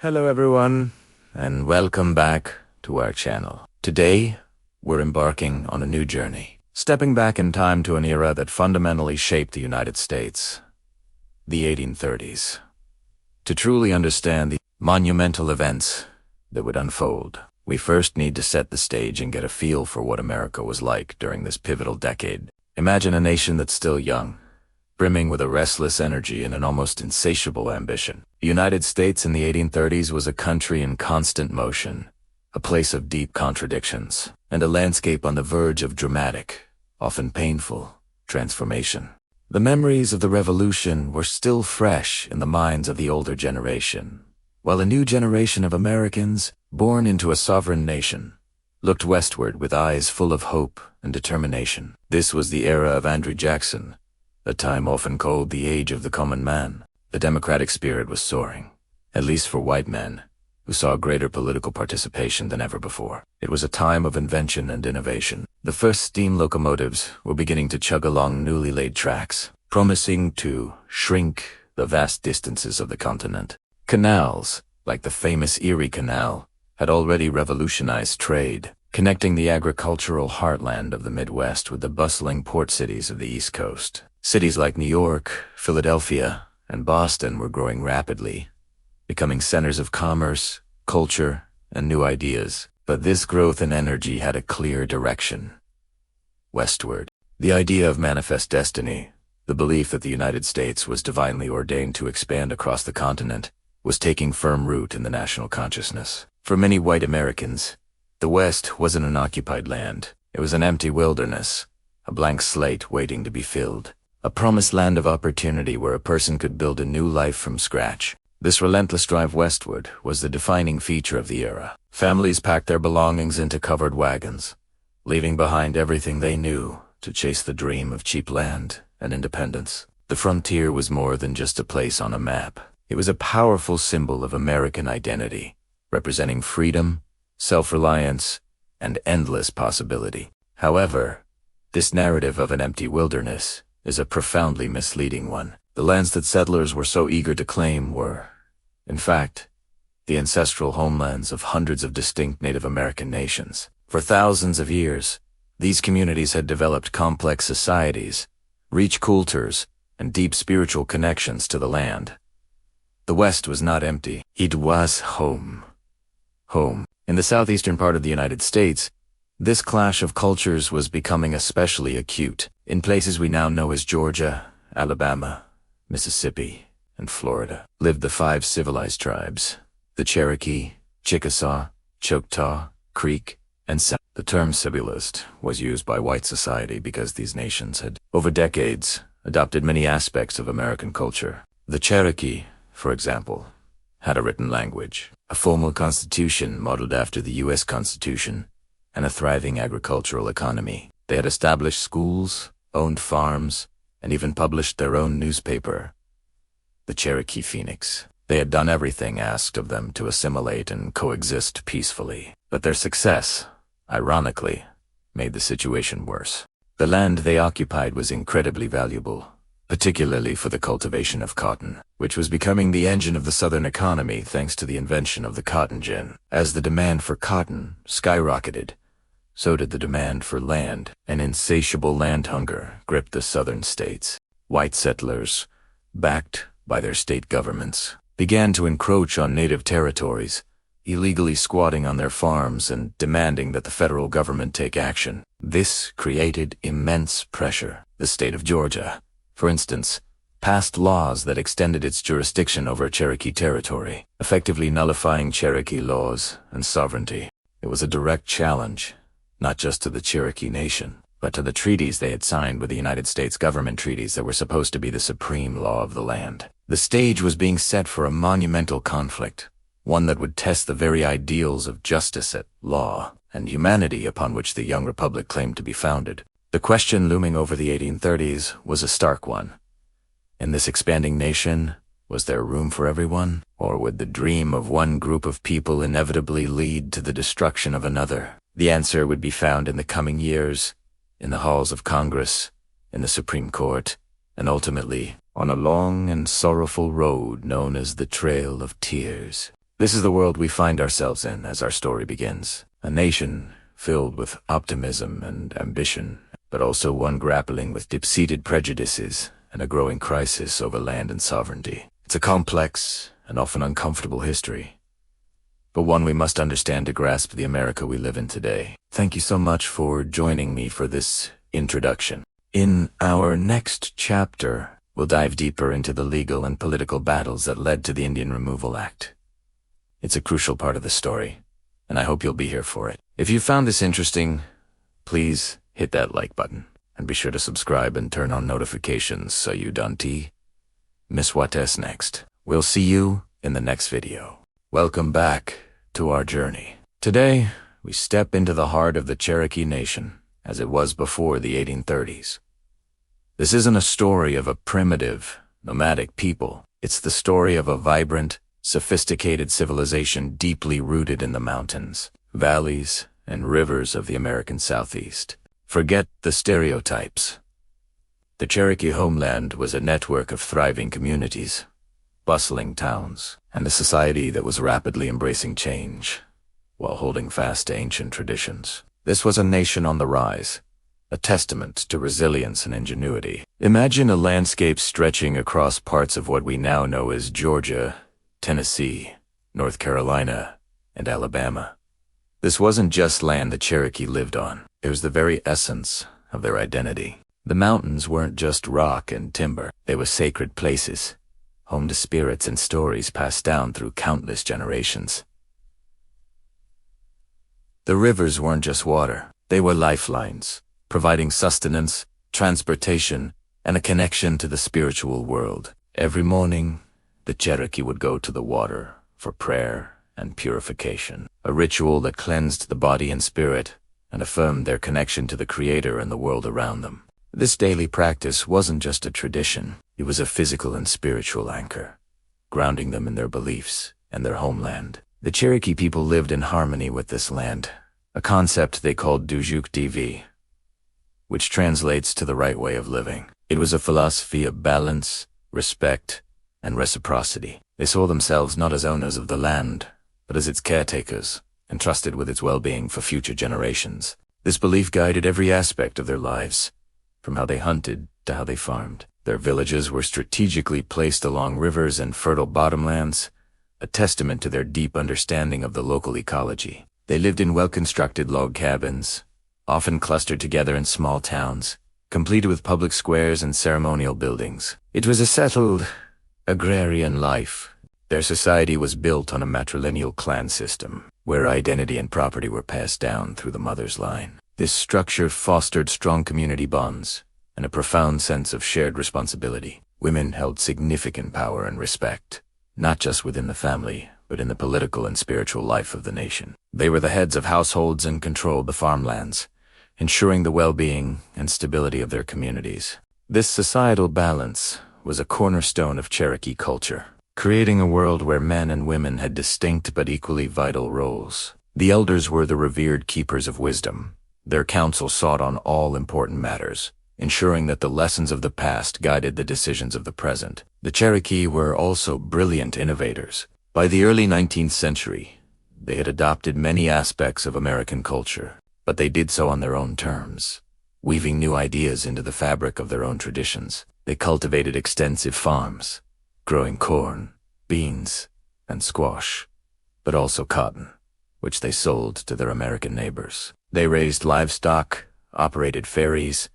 Hello everyone, and welcome back to our channel. Today, we're embarking on a new journey, stepping back in time to an era that fundamentally shaped the United States, the 1830s. To truly understand the monumental events that would unfold, we first need to set the stage and get a feel for what America was like during this pivotal decade. Imagine a nation that's still young, brimming with a restless energy and an almost insatiable ambition. The United States in the 1830s was a country in constant motion, a place of deep contradictions, and a landscape on the verge of dramatic, often painful, transformation. The memories of the Revolution were still fresh in the minds of the older generation, while a new generation of Americans, born into a sovereign nation, looked westward with eyes full of hope and determination. This was the era of Andrew Jackson, a time often called the Age of the Common Man. The democratic spirit was soaring, at least for white men, who saw greater political participation than ever before. It was a time of invention and innovation. The first steam locomotives were beginning to chug along newly laid tracks, promising to shrink the vast distances of the continent. Canals, like the famous Erie Canal, had already revolutionized trade, connecting the agricultural heartland of the Midwest with the bustling port cities of the East Coast. Cities like New York, Philadelphia, and Boston were growing rapidly, becoming centers of commerce, culture, and new ideas. But this growth and energy had a clear direction: westward. The idea of manifest destiny, the belief that the United States was divinely ordained to expand across the continent, was taking firm root in the national consciousness. For many white Americans, the West wasn't an occupied land. It was an empty wilderness, a blank slate waiting to be filled. A promised land of opportunity where a person could build a new life from scratch. This relentless drive westward was the defining feature of the era. Families packed their belongings into covered wagons, leaving behind everything they knew to chase the dream of cheap land and independence. The frontier was more than just a place on a map. It was a powerful symbol of American identity, representing freedom, self-reliance, and endless possibility. However, this narrative of an empty wilderness is a profoundly misleading one. The lands that settlers were so eager to claim were, in fact, the ancestral homelands of hundreds of distinct Native American nations. For thousands of years, these communities had developed complex societies, rich cultures, and deep spiritual connections to the land. The West was not empty. It was home. Home. In the southeastern part of the United States, this clash of cultures was becoming especially acute. In places we now know as Georgia, Alabama, Mississippi, and Florida, lived the 5 civilized tribes: the Cherokee, Chickasaw, Echota, Creek, and Sa. The term civilized was used by white society because these nations had, over decades, adopted many aspects of American culture. The Cherokee, for example, had a written language, a formal constitution modeled after the U.S. Constitution, and a thriving agricultural economy. They had established schools, owned farms, and even published their own newspaper, the Cherokee Phoenix. They had done everything asked of them to assimilate and coexist peacefully. But their success, ironically, made the situation worse. The land they occupied was incredibly valuable, particularly for the cultivation of cotton, which was becoming the engine of the Southern economy thanks to the invention of the cotton gin. As the demand for cotton skyrocketed, so did the demand for land. An insatiable land hunger gripped the southern states. White settlers, backed by their state governments, began to encroach on native territories, illegally squatting on their farms and demanding that the federal government take action. This created immense pressure. The state of Georgia, for instance, passed laws that extended its jurisdiction over Cherokee territory, effectively nullifying Cherokee laws and sovereignty. It was a direct challenge, not just to the Cherokee Nation, but to the treaties they had signed with the United States government, treaties that were supposed to be the supreme law of the land. The stage was being set for a monumental conflict, one that would test the very ideals of justice, law, and humanity upon which the young republic claimed to be founded. The question looming over the 1830s was a stark one. In this expanding nation, was there room for everyone? Or would the dream of one group of people inevitably lead to the destruction of another? The answer would be found in the coming years, in the halls of Congress, in the Supreme Court, and ultimately on a long and sorrowful road known as the Trail of Tears. This is the world we find ourselves in as our story begins. A nation filled with optimism and ambition, but also one grappling with deep-seated prejudices and a growing crisis over land and sovereignty. It's a complex and often uncomfortable history, but one we must understand to grasp the America we live in today. Thank you so much for joining me for this introduction. In our next chapter, we'll dive deeper into the legal and political battles that led to the Indian Removal Act. It's a crucial part of the story, and I hope you'll be here for it. If you found this interesting, please hit that like button, and be sure to subscribe and turn on notifications so you don't miss what's next. We'll see you in the next video. Welcome back to our journey. Today, we step into the heart of the Cherokee Nation, as it was before the 1830s. This isn't a story of a primitive, nomadic people. It's the story of a vibrant, sophisticated civilization deeply rooted in the mountains, valleys, and rivers of the American Southeast. Forget the stereotypes. The Cherokee homeland was a network of thriving communities, bustling towns, and a society that was rapidly embracing change, while holding fast to ancient traditions. This was a nation on the rise, a testament to resilience and ingenuity. Imagine a landscape stretching across parts of what we now know as Georgia, Tennessee, North Carolina, and Alabama. This wasn't just land the Cherokee lived on. It was the very essence of their identity. The mountains weren't just rock and timber. They were sacred places, home to spirits and stories passed down through countless generations. The rivers weren't just water. They were lifelines, providing sustenance, transportation, and a connection to the spiritual world. Every morning, the Cherokee would go to the water for prayer and purification, a ritual that cleansed the body and spirit and affirmed their connection to the Creator and the world around them. This daily practice wasn't just a tradition. It was a physical and spiritual anchor, grounding them in their beliefs and their homeland. The Cherokee people lived in harmony with this land, a concept they called Dujuk Divi, which translates to the right way of living. It was a philosophy of balance, respect, and reciprocity. They saw themselves not as owners of the land, but as its caretakers, entrusted with its well-being for future generations. This belief guided every aspect of their lives, from how they hunted to how they farmed. Their villages were strategically placed along rivers and fertile bottomlands, a testament to their deep understanding of the local ecology. They lived in well-constructed log cabins, often clustered together in small towns, completed with public squares and ceremonial buildings. It was a settled, agrarian life. Their society was built on a matrilineal clan system, where identity and property were passed down through the mother's line. This structure fostered strong community bonds and a profound sense of shared responsibility. Women held significant power and respect, not just within the family, but in the political and spiritual life of the nation. They were the heads of households and controlled the farmlands, ensuring the well-being and stability of their communities. This societal balance was a cornerstone of Cherokee culture, creating a world where men and women had distinct but equally vital roles. The elders were the revered keepers of wisdom. Their counsel sought on all important matters, ensuring that the lessons of the past guided the decisions of the present. The Cherokee were also brilliant innovators. By the early 19th century, they had adopted many aspects of American culture, but they did so on their own terms, weaving new ideas into the fabric of their own traditions. They cultivated extensive farms, growing corn, beans, and squash, but also cotton, which they sold to their American neighbors. They raised livestock, operated ferries,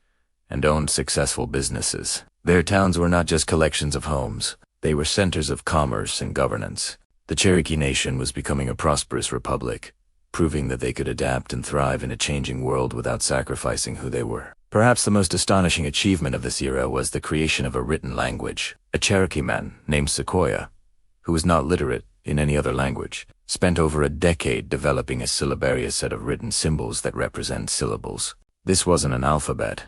and owned successful businesses. Their towns were not just collections of homes. They were centers of commerce and governance. The Cherokee Nation was becoming a prosperous republic, proving that they could adapt and thrive in a changing world without sacrificing who they were. Perhaps the most astonishing achievement of this era was the creation of a written language. A Cherokee man named Sequoyah, who was not literate in any other language, spent over a decade developing a syllabarious set of written symbols that represent syllables. This wasn't an alphabet,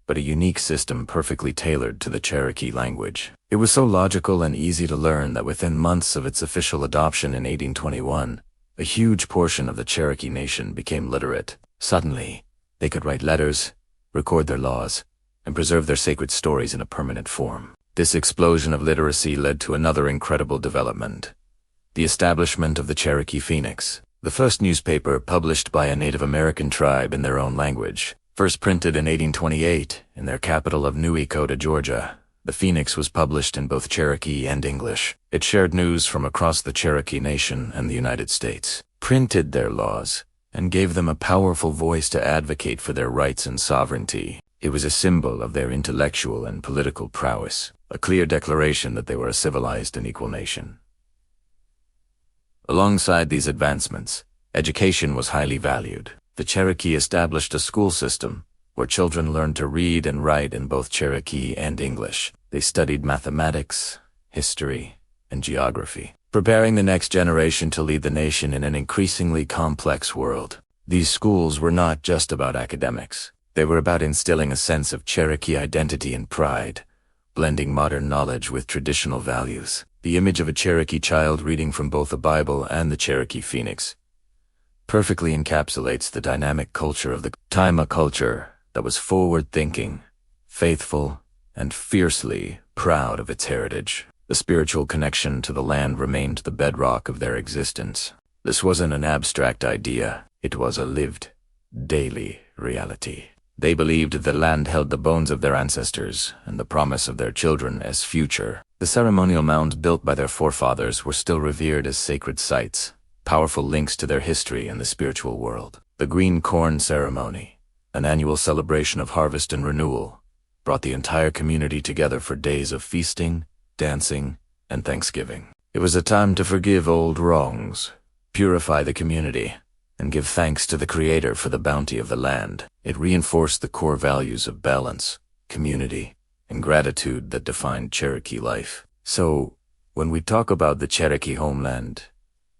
but a unique system perfectly tailored to the Cherokee language. It was so logical and easy to learn that within months of its official adoption in 1821, a huge portion of the Cherokee Nation became literate. Suddenly, they could write letters, record their laws, and preserve their sacred stories in a permanent form. This explosion of literacy led to another incredible development: The establishment of the Cherokee Phoenix, the first newspaper published by a Native American tribe in their own language. First printed in 1828 in their capital of New Echota, Georgia, the Phoenix was published in both Cherokee and English. It shared news from across the Cherokee Nation and the United States, printed their laws, and gave them a powerful voice to advocate for their rights and sovereignty. It was a symbol of their intellectual and political prowess, a clear declaration that they were a civilized and equal nation. Alongside these advancements, education was highly valued. The Cherokee established a school system where children learned to read and write in both Cherokee and English. They studied mathematics, history, and geography, preparing the next generation to lead the nation in an increasingly complex world. These schools were not just about academics. They were about instilling a sense of Cherokee identity and pride, blending modern knowledge with traditional values. The image of a Cherokee child reading from both the Bible and the Cherokee Phoenix perfectly encapsulates the dynamic culture of the time, a culture that was forward-thinking, faithful, and fiercely proud of its heritage. The spiritual connection to the land remained the bedrock of their existence. This wasn't an abstract idea. It was a lived, daily reality. They believed the land held the bones of their ancestors and the promise of their children as future. The ceremonial mounds built by their forefathers were still revered as sacred sites, powerful links to their history and the spiritual world. The green corn ceremony, an annual celebration of harvest and renewal, brought the entire community together for days of feasting, dancing, and thanksgiving. It was a time to forgive old wrongs, purify the community, and give thanks to the Creator for the bounty of the land. It reinforced the core values of balance, community, and gratitude that defined Cherokee life. So, when we talk about the Cherokee homeland,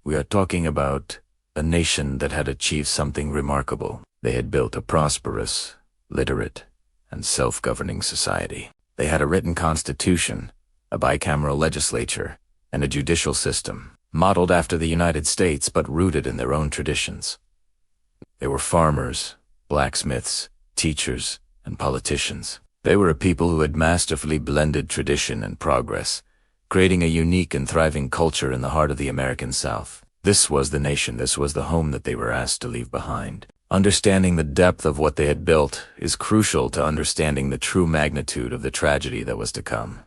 we are talking about a nation that had achieved something remarkable. They had built a prosperous, literate, and self-governing society. They had a written constitution, a bicameral legislature, and a judicial system, modeled after the United States but rooted in their own traditions. They were farmers, blacksmiths, teachers, and politicians. They were a people who had masterfully blended tradition and progress, creating a unique and thriving culture in the heart of the American South. This was the nation, this was the home that they were asked to leave behind. Understanding the depth of what they had built is crucial to understanding the true magnitude of the tragedy that was to come.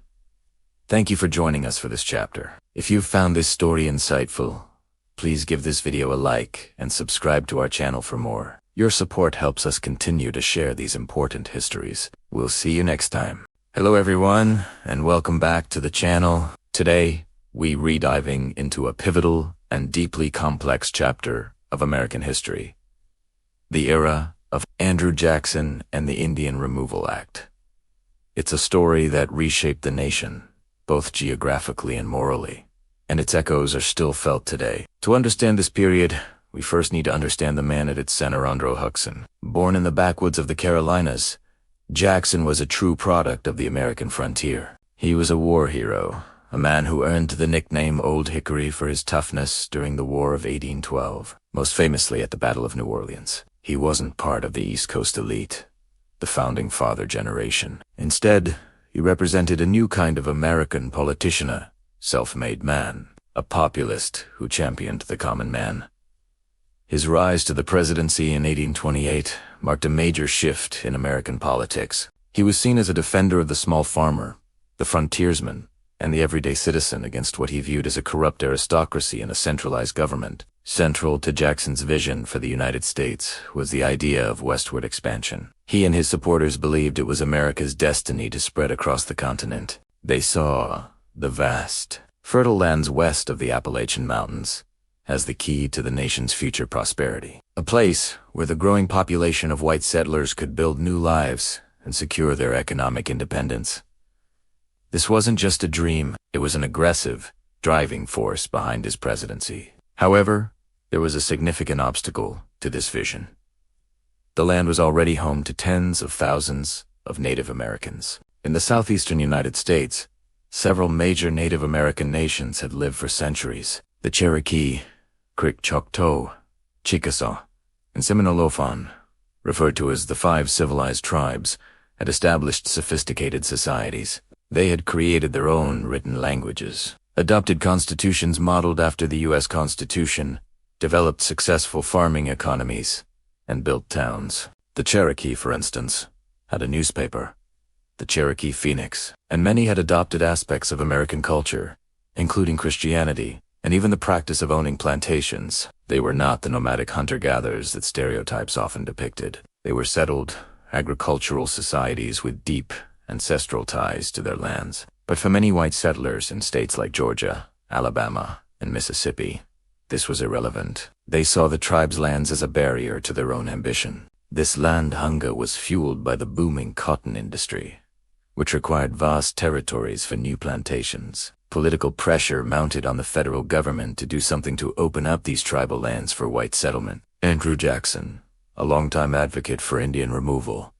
Thank you for joining us for this chapter. If you've found this story insightful, please give this video a like and subscribe to our channel for more. Your support helps us continue to share these important histories. We'll see you next time. Hello everyone, and welcome back to the channel. Today, we re-diving into a pivotal and deeply complex chapter of American history. The era of Andrew Jackson and the Indian Removal Act. It's a story that reshaped the nation, both geographically and morally, and its echoes are still felt today. To understand this period, we first need to understand the man at its center, Andrew Jackson. Born in the backwoods of the Carolinas, Jackson was a true product of the American frontier. He was a war hero, a man who earned the nickname Old Hickory for his toughness during the War of 1812, most famously at the Battle of New Orleans. He wasn't part of the East Coast elite, the founding father generation. Instead, he represented a new kind of American politician, a self-made man, a populist who championed the common man. His rise to the presidency in 1828 marked a major shift in American politics. He was seen as a defender of the small farmer, the frontiersman, and the everyday citizen against what he viewed as a corrupt aristocracy and a centralized government. Central to Jackson's vision for the United States was the idea of westward expansion. He and his supporters believed it was America's destiny to spread across the continent. They saw the vast, fertile lands west of the Appalachian Mountains as the key to the nation's future prosperity. A place where the growing population of white settlers could build new lives and secure their economic independence. This wasn't just a dream, it was an aggressive, driving force behind his presidency. However, there was a significant obstacle to this vision. The land was already home to tens of thousands of Native Americans. In the southeastern United States, several major Native American nations had lived for centuries. The Cherokee, Echota, Chickasaw, and Seminole, referred to as the 5 civilized tribes, had established sophisticated societies. They had created their own written languages, adopted constitutions modeled after the U.S. Constitution, developed successful farming economies, and built towns. The Cherokee, for instance, had a newspaper, the Cherokee Phoenix, and many had adopted aspects of American culture, including Christianity, and even the practice of owning plantations. They were not the nomadic hunter-gatherers that stereotypes often depicted. They were settled, agricultural societies with deep, ancestral ties to their lands. But for many white settlers in states like Georgia, Alabama, and Mississippi, this was irrelevant. They saw the tribe's lands as a barrier to their own ambition. This land hunger was fueled by the booming cotton industry, which required vast territories for new plantations. Political pressure mounted on the federal government to do something to open up these tribal lands for white settlement. Andrew Jackson, a longtime advocate for Indian removal,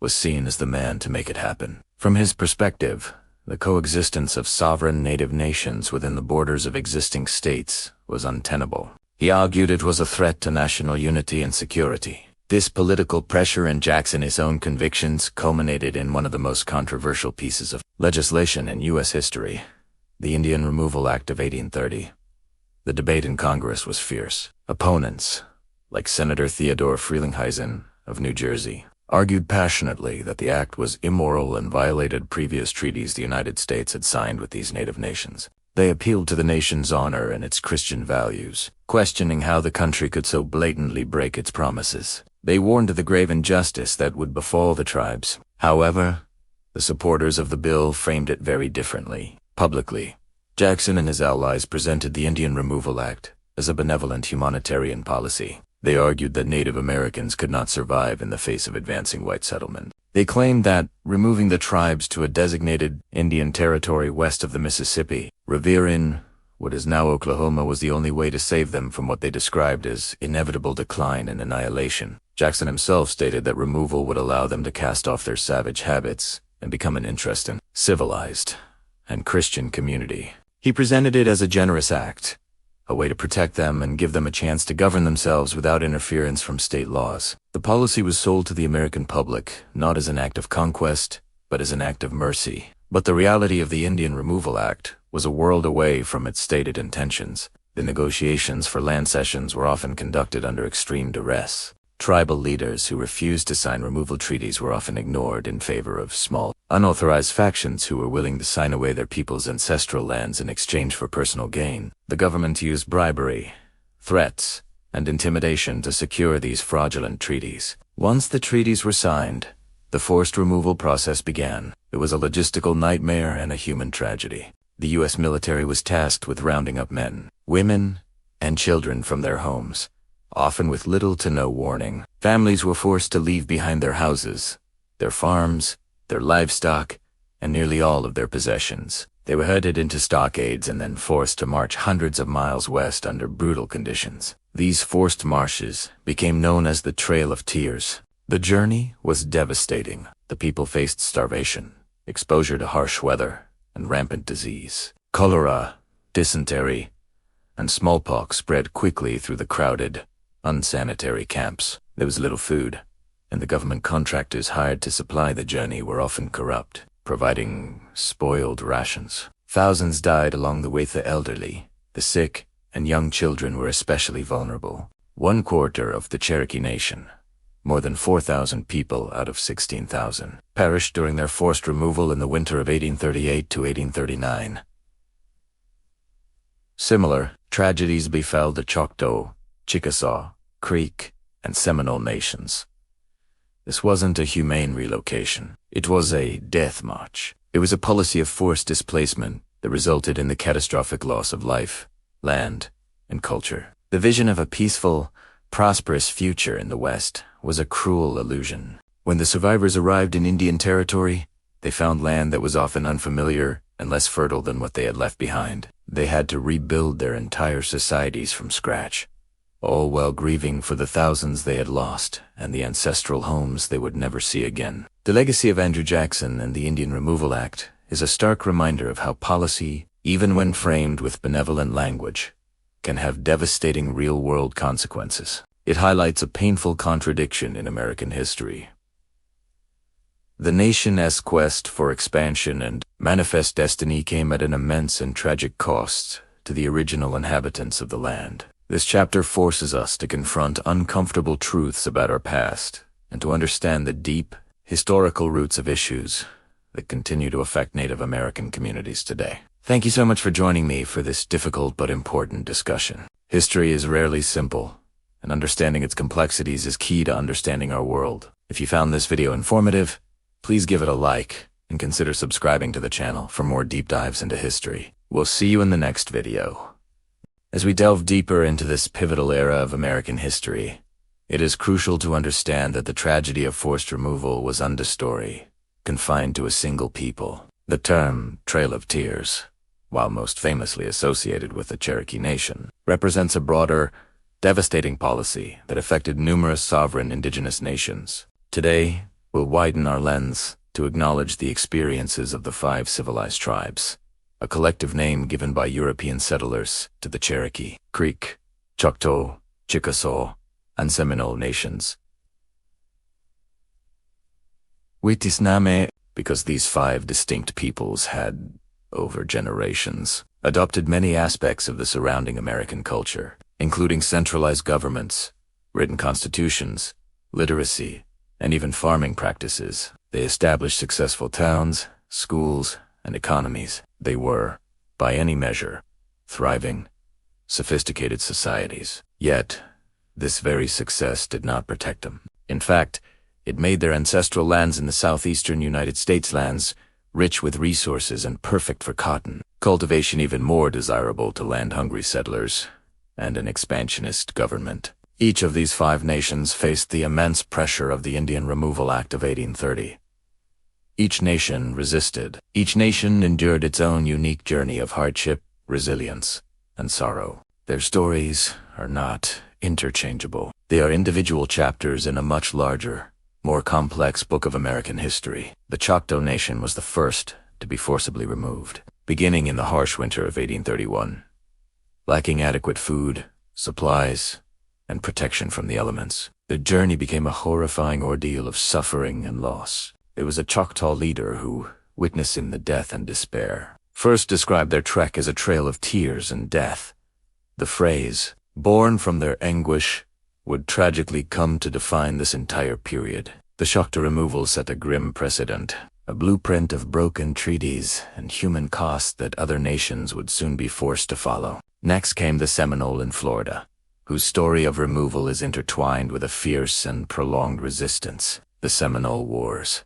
was seen as the man to make it happen. From his perspective, the coexistence of sovereign native nations within the borders of existing states was untenable. He argued it was a threat to national unity and security. This political pressure and Jackson's own convictions culminated in one of the most controversial pieces of legislation in U.S. history, the Indian Removal Act of 1830. The debate in Congress was fierce. Opponents, like Senator Theodore Frelinghuysen of New Jersey, argued passionately that the act was immoral and violated previous treaties the United States had signed with these native nations. They appealed to the nation's honor and its Christian values, questioning how the country could so blatantly break its promises. They warned of the grave injustice that would befall the tribes. However, the supporters of the bill framed it very differently. Publicly, Jackson and his allies presented the Indian Removal Act as a benevolent humanitarian policy. They argued that Native Americans could not survive in the face of advancing white settlement. They claimed that removing the tribes to a designated Indian territory west of the Mississippi River in what is now Oklahoma was the only way to save them from what they described as inevitable decline and annihilation. Jackson himself stated that removal would allow them to cast off their savage habits and become an interesting, civilized, and Christian community. He presented it as a generous act, a way to protect them and give them a chance to govern themselves without interference from state laws. The policy was sold to the American public not as an act of conquest, but as an act of mercy. But the reality of the Indian Removal Act was a world away from its stated intentions. The negotiations for land cessions were often conducted under extreme duress. Tribal leaders who refused to sign removal treaties were often ignored in favor of small, unauthorized factions who were willing to sign away their people's ancestral lands in exchange for personal gain. The government used bribery, threats, and intimidation to secure these fraudulent treaties. Once the treaties were signed, the forced removal process began. It was a logistical nightmare and a human tragedy. The U.S. military was tasked with rounding up men, women, and children from their homes, often with little to no warning. Families were forced to leave behind their houses, their farms, their livestock, and nearly all of their possessions. They were herded into stockades and then forced to march hundreds of miles west under brutal conditions. These forced marches became known as the Trail of Tears. The journey was devastating. The people faced starvation, exposure to harsh weather, and rampant disease. Cholera, dysentery, and smallpox spread quickly through the crowded, unsanitary camps. There was little food, and the government contractors hired to supply the journey were often corrupt, providing spoiled rations. Thousands died along the way. The elderly, the sick, and young children were especially vulnerable. 1/4 of the Cherokee Nation, more than 4,000 people out of 16,000, perished during their forced removal in the winter of 1838 to 1839. Similar tragedies befell the Choctaw, Chickasaw, Creek, and Seminole nations. This wasn't a humane relocation. It was a death march. It was a policy of forced displacement that resulted in the catastrophic loss of life, land, and culture. The vision of a peaceful, prosperous future in the West was a cruel illusion. When the survivors arrived in Indian Territory, they found land that was often unfamiliar and less fertile than what they had left behind. They had to rebuild their entire societies from scratch, all while grieving for the thousands they had lost and the ancestral homes they would never see again. The legacy of Andrew Jackson and the Indian Removal Act is a stark reminder of how policy, even when framed with benevolent language, can have devastating real-world consequences. It highlights a painful contradiction in American history. The nation's quest for expansion and manifest destiny came at an immense and tragic cost to the original inhabitants of the land. This chapter forces us to confront uncomfortable truths about our past and to understand the deep, historical roots of issues that continue to affect Native American communities today. Thank you so much for joining me for this difficult but important discussion. History is rarely simple, and understanding its complexities is key to understanding our world. If you found this video informative, please give it a like and consider subscribing to the channel for more deep dives into history. We'll see you in the next video. As we delve deeper into this pivotal era of American history, it is crucial to understand that the tragedy of forced removal was understory, confined to a single people. The term Trail of Tears, while most famously associated with the Cherokee Nation, represents a broader, devastating policy that affected numerous sovereign indigenous nations. Today, we'll widen our lens to acknowledge the experiences of the 5 civilized tribes, a collective name given by European settlers to the Cherokee, Creek, Choctaw, Chickasaw, and Seminole nations. Witisname, because these 5 distinct peoples had, over generations, adopted many aspects of the surrounding American culture, including centralized governments, written constitutions, literacy, and even farming practices. They established successful towns, schools, and economies. They were, by any measure, thriving, sophisticated societies. Yet, this very success did not protect them. In fact, it made their ancestral lands in the southeastern United States lands rich with resources and perfect for cotton cultivation, even more desirable to land-hungry settlers and an expansionist government. Each of these 5 nations faced the immense pressure of the Indian Removal Act of 1830. Each nation resisted. Each nation endured its own unique journey of hardship, resilience, and sorrow. Their stories are not interchangeable. They are individual chapters in a much larger, more complex book of American history. The Choctaw Nation was the first to be forcibly removed, beginning in the harsh winter of 1831. Lacking adequate food, supplies, and protection from the elements, the journey became a horrifying ordeal of suffering and loss. It was a Choctaw leader who, witnessing the death and despair, first described their trek as a trail of tears and death. The phrase, born from their anguish, would tragically come to define this entire period. The Choctaw removal set a grim precedent, a blueprint of broken treaties and human cost that other nations would soon be forced to follow. Next came the Seminole in Florida, whose story of removal is intertwined with a fierce and prolonged resistance. The Seminole Wars,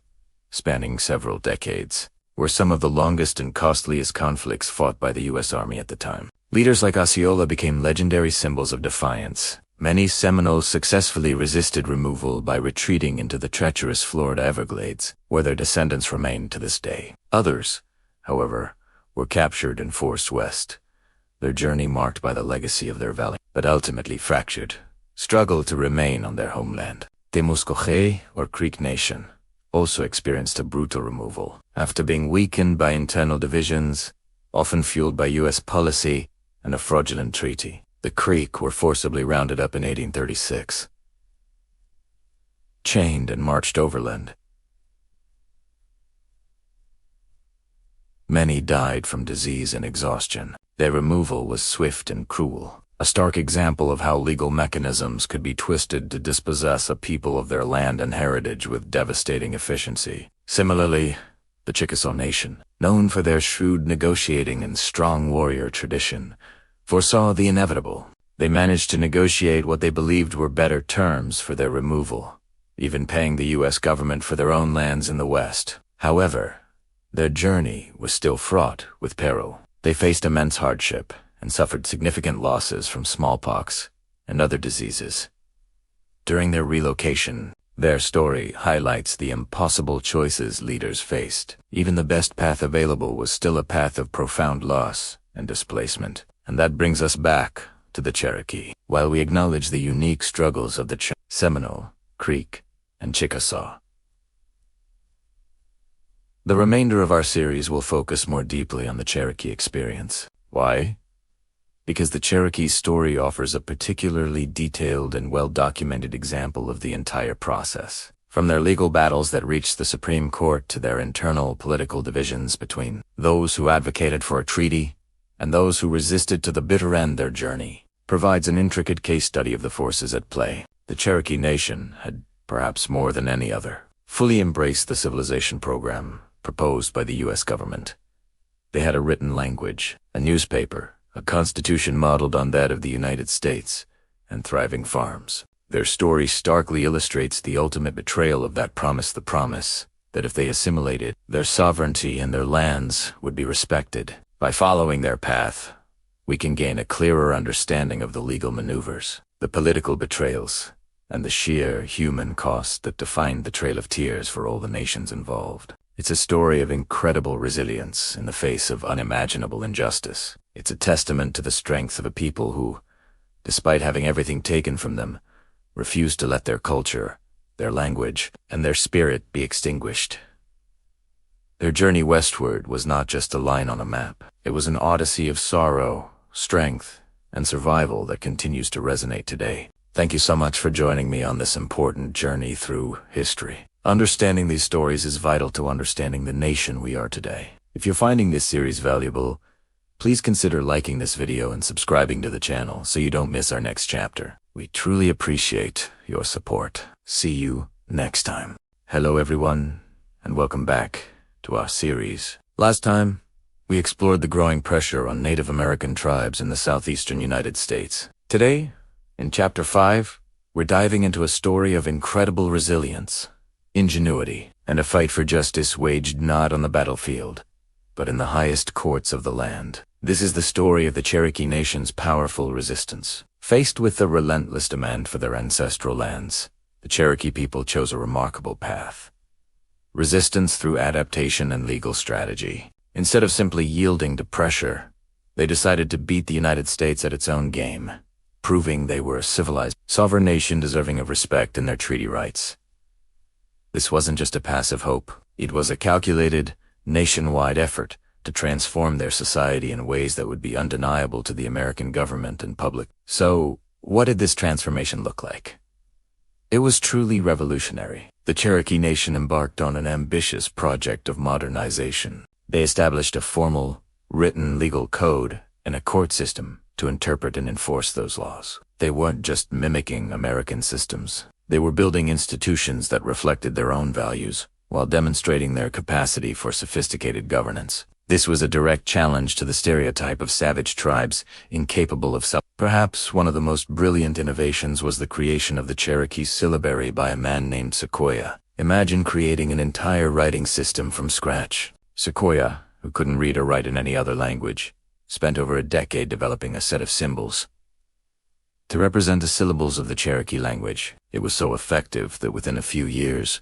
spanning several decades, were some of the longest and costliest conflicts fought by the U.S. Army at the time. Leaders like Osceola became legendary symbols of defiance. Many Seminoles successfully resisted removal by retreating into the treacherous Florida Everglades, where their descendants remain to this day. Others, however, were captured and forced west, their journey marked by the legacy of their valley, but ultimately fractured, struggled to remain on their homeland. The Muscogee, or Creek Nation, also experienced a brutal removal. After being weakened by internal divisions, often fueled by U.S. policy and a fraudulent treaty, the Creek were forcibly rounded up in 1836, chained and marched overland. Many died from disease and exhaustion. Their removal was swift and cruel, a stark example of how legal mechanisms could be twisted to dispossess a people of their land and heritage with devastating efficiency. Similarly, the Chickasaw Nation, known for their shrewd negotiating and strong warrior tradition, foresaw the inevitable. They managed to negotiate what they believed were better terms for their removal, even paying the U.S. government for their own lands in the West. However, their journey was still fraught with peril. They faced immense hardship and suffered significant losses from smallpox and other diseases. During their relocation, their story highlights the impossible choices leaders faced. Even the best path available was still a path of profound loss and displacement. And that brings us back to the Cherokee. While we acknowledge the unique struggles of the Seminole, Creek, and Chickasaw, the remainder of our series will focus more deeply on the Cherokee experience. Why? Because the Cherokee story offers a particularly detailed and well-documented example of the entire process. From their legal battles that reached the Supreme Court to their internal political divisions between those who advocated for a treaty and those who resisted to the bitter end, their journey provides an intricate case study of the forces at play. The Cherokee Nation had, perhaps more than any other, fully embraced the civilization program proposed by the U.S. government. They had a written language, a newspaper, a constitution modeled on that of the United States, and thriving farms. Their story starkly illustrates the ultimate betrayal of that promise, the promise that if they assimilated, their sovereignty and their lands would be respected. By following their path, we can gain a clearer understanding of the legal maneuvers, the political betrayals, and the sheer human cost that defined the Trail of Tears for all the nations involved. It's a story of incredible resilience in the face of unimaginable injustice. It's a testament to the strength of a people who, despite having everything taken from them, refused to let their culture, their language, and their spirit be extinguished. Their journey westward was not just a line on a map. It was an odyssey of sorrow, strength, and survival that continues to resonate today. Thank you so much for joining me on this important journey through history. Understanding these stories is vital to understanding the nation we are today. If you're finding this series valuable, please consider liking this video and subscribing to the channel so you don't miss our next chapter. We truly appreciate your support. See you next time. Hello everyone, and welcome back to our series. Last time, we explored the growing pressure on Native American tribes in the southeastern United States. Today, in Chapter 5, we're diving into a story of incredible resilience, ingenuity, and a fight for justice waged not on the battlefield, but in the highest courts of the land. This is the story of the Cherokee Nation's powerful resistance. Faced with the relentless demand for their ancestral lands, the Cherokee people chose a remarkable path. Resistance through adaptation and legal strategy. Instead of simply yielding to pressure, they decided to beat the United States at its own game, proving they were a civilized, sovereign nation deserving of respect and their treaty rights. This wasn't just a passive hope. It was a calculated, nationwide effort to transform their society in ways that would be undeniable to the American government and public. So, what did this transformation look like? It was truly revolutionary. The Cherokee Nation embarked on an ambitious project of modernization. They established a formal, written legal code and a court system to interpret and enforce those laws. They weren't just mimicking American systems. They were building institutions that reflected their own values, while demonstrating their capacity for sophisticated governance. This was a direct challenge to the stereotype of savage tribes incapable of Perhaps one of the most brilliant innovations was the creation of the Cherokee syllabary by a man named Sequoyah. Imagine creating an entire writing system from scratch. Sequoyah, who couldn't read or write in any other language, spent over a decade developing a set of symbols to represent the syllables of the Cherokee language. It was so effective that within a few years,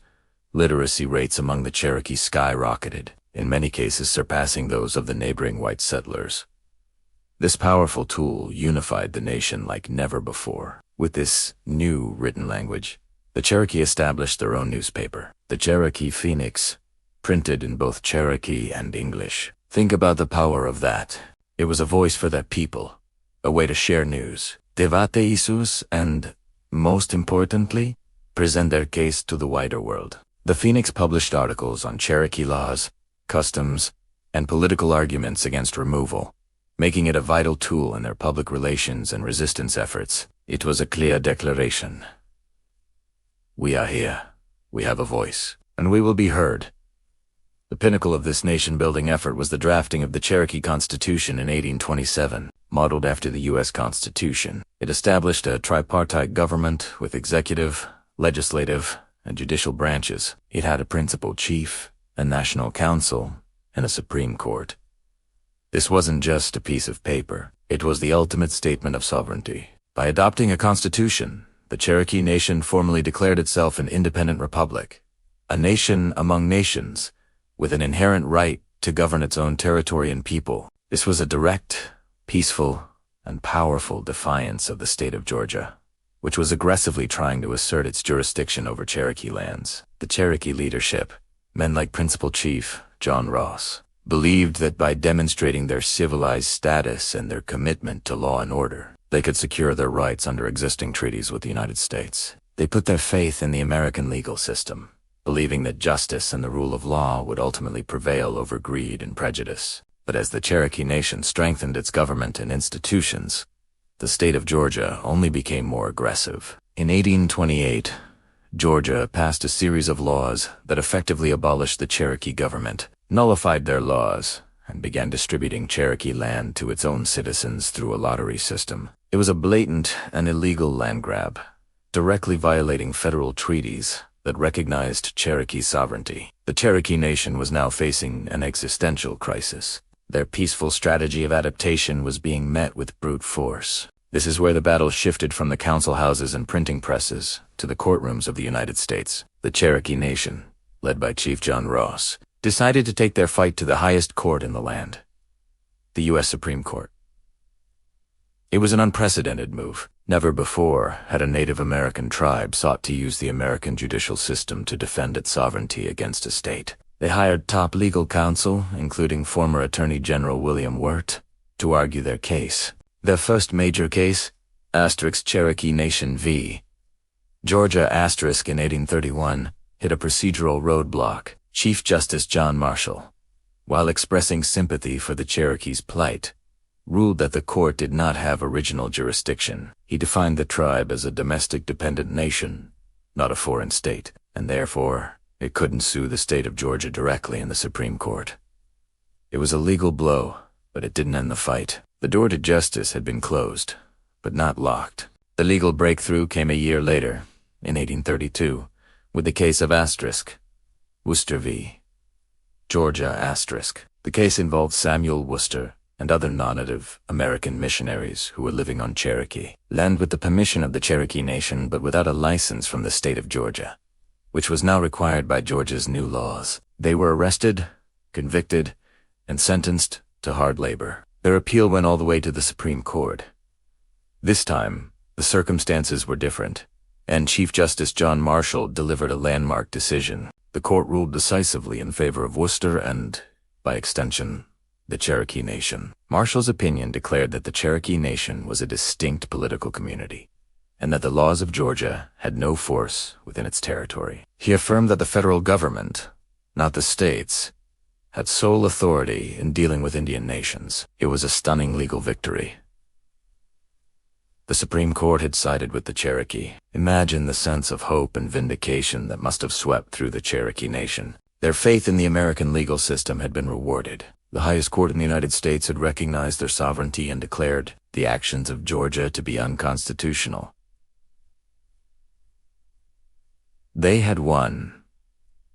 literacy rates among the Cherokee skyrocketed, in many cases surpassing those of the neighboring white settlers. This powerful tool unified the nation like never before. With this new written language, the Cherokee established their own newspaper, the Cherokee Phoenix, printed in both Cherokee and English. Think about the power of that. It was a voice for that people, a way to share news, debate issues, and, most importantly, present their case to the wider world. The Phoenix published articles on Cherokee laws, customs, and political arguments against removal, making it a vital tool in their public relations and resistance efforts. It was a clear declaration. We are here, we have a voice, and we will be heard. The pinnacle of this nation-building effort was the drafting of the Cherokee Constitution in 1827, modeled after the U.S. Constitution. It established a tripartite government with executive, legislative, and judicial branches. It had a principal chief, a national council, and a Supreme Court. This wasn't just a piece of paper. It was the ultimate statement of sovereignty. By adopting a constitution, the Cherokee Nation formally declared itself an independent republic, a nation among nations, with an inherent right to govern its own territory and people. This was a direct, peaceful, and powerful defiance of the state of Georgia, which was aggressively trying to assert its jurisdiction over Cherokee lands. The Cherokee leadership, men like Principal Chief John Ross, believed that by demonstrating their civilized status and their commitment to law and order, they could secure their rights under existing treaties with the United States. They put their faith in the American legal system, believing that justice and the rule of law would ultimately prevail over greed and prejudice. But as the Cherokee Nation strengthened its government and institutions, the state of Georgia only became more aggressive. In 1828, Georgia passed a series of laws that effectively abolished the Cherokee government, nullified their laws, and began distributing Cherokee land to its own citizens through a lottery system. It was a blatant and illegal land grab, directly violating federal treaties that recognized Cherokee sovereignty. The Cherokee Nation was now facing an existential crisis. Their peaceful strategy of adaptation was being met with brute force. This is where the battle shifted from the council houses and printing presses to the courtrooms of the United States. The Cherokee Nation, led by Chief John Ross, decided to take their fight to the highest court in the land, the U.S. Supreme Court. It was an unprecedented move. Never before had a Native American tribe sought to use the American judicial system to defend its sovereignty against a state. They hired top legal counsel, including former Attorney General William Wirt, to argue their case. Their first major case, Cherokee Nation v. Georgia in 1831, hit a procedural roadblock. Chief Justice John Marshall, while expressing sympathy for the Cherokees' plight, ruled that the court did not have original jurisdiction. He defined the tribe as a domestic dependent nation, not a foreign state, and therefore it couldn't sue the state of Georgia directly in the Supreme Court. It was a legal blow, but it didn't end the fight. The door to justice had been closed, but not locked. The legal breakthrough came a year later, in 1832, with the case of Worcester v. Georgia *. The case involved Samuel Worcester and other non-Native American missionaries who were living on Cherokee land with the permission of the Cherokee Nation but without a license from the state of Georgia, which was now required by Georgia's new laws. They were arrested, convicted, and sentenced to hard labor. Their appeal went all the way to the Supreme Court. This time, the circumstances were different, and Chief Justice John Marshall delivered a landmark decision. The court ruled decisively in favor of Worcester and, by extension, the Cherokee Nation. Marshall's opinion declared that the Cherokee Nation was a distinct political community, and that the laws of Georgia had no force within its territory. He affirmed that the federal government, not the states, had sole authority in dealing with Indian nations. It was a stunning legal victory. The Supreme Court had sided with the Cherokee. Imagine the sense of hope and vindication that must have swept through the Cherokee Nation. Their faith in the American legal system had been rewarded. The highest court in the United States had recognized their sovereignty and declared the actions of Georgia to be unconstitutional. They had won,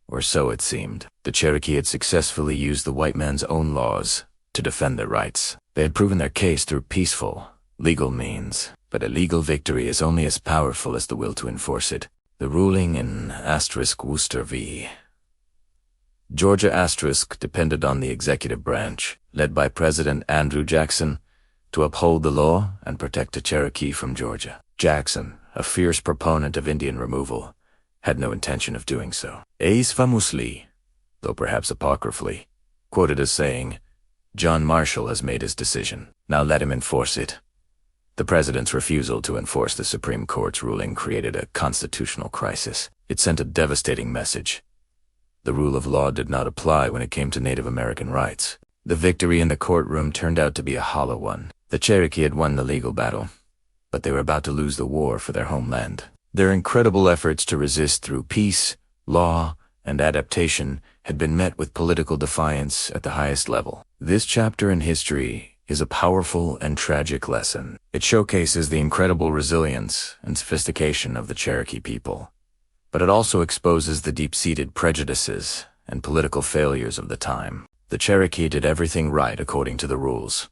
or so it seemed. The Cherokee had successfully used the white man's own laws to defend their rights. They had proven their case through peaceful, legal means. But a legal victory is only as powerful as the will to enforce it. The ruling in Worcester v. Georgia depended on the executive branch, led by President Andrew Jackson, to uphold the law and protect the Cherokee from Georgia. Jackson, a fierce proponent of Indian removal, had no intention of doing so. Ace famously, though perhaps apocryphally, quoted as saying, "John Marshall has made his decision. Now let him enforce it." The president's refusal to enforce the Supreme Court's ruling created a constitutional crisis. It sent a devastating message. The rule of law did not apply when it came to Native American rights. The victory in the courtroom turned out to be a hollow one. The Cherokee had won the legal battle, but they were about to lose the war for their homeland. Their incredible efforts to resist through peace, law, and adaptation had been met with political defiance at the highest level. This chapter in history is a powerful and tragic lesson. It showcases the incredible resilience and sophistication of the Cherokee people, but it also exposes the deep-seated prejudices and political failures of the time. The Cherokee did everything right according to the rules,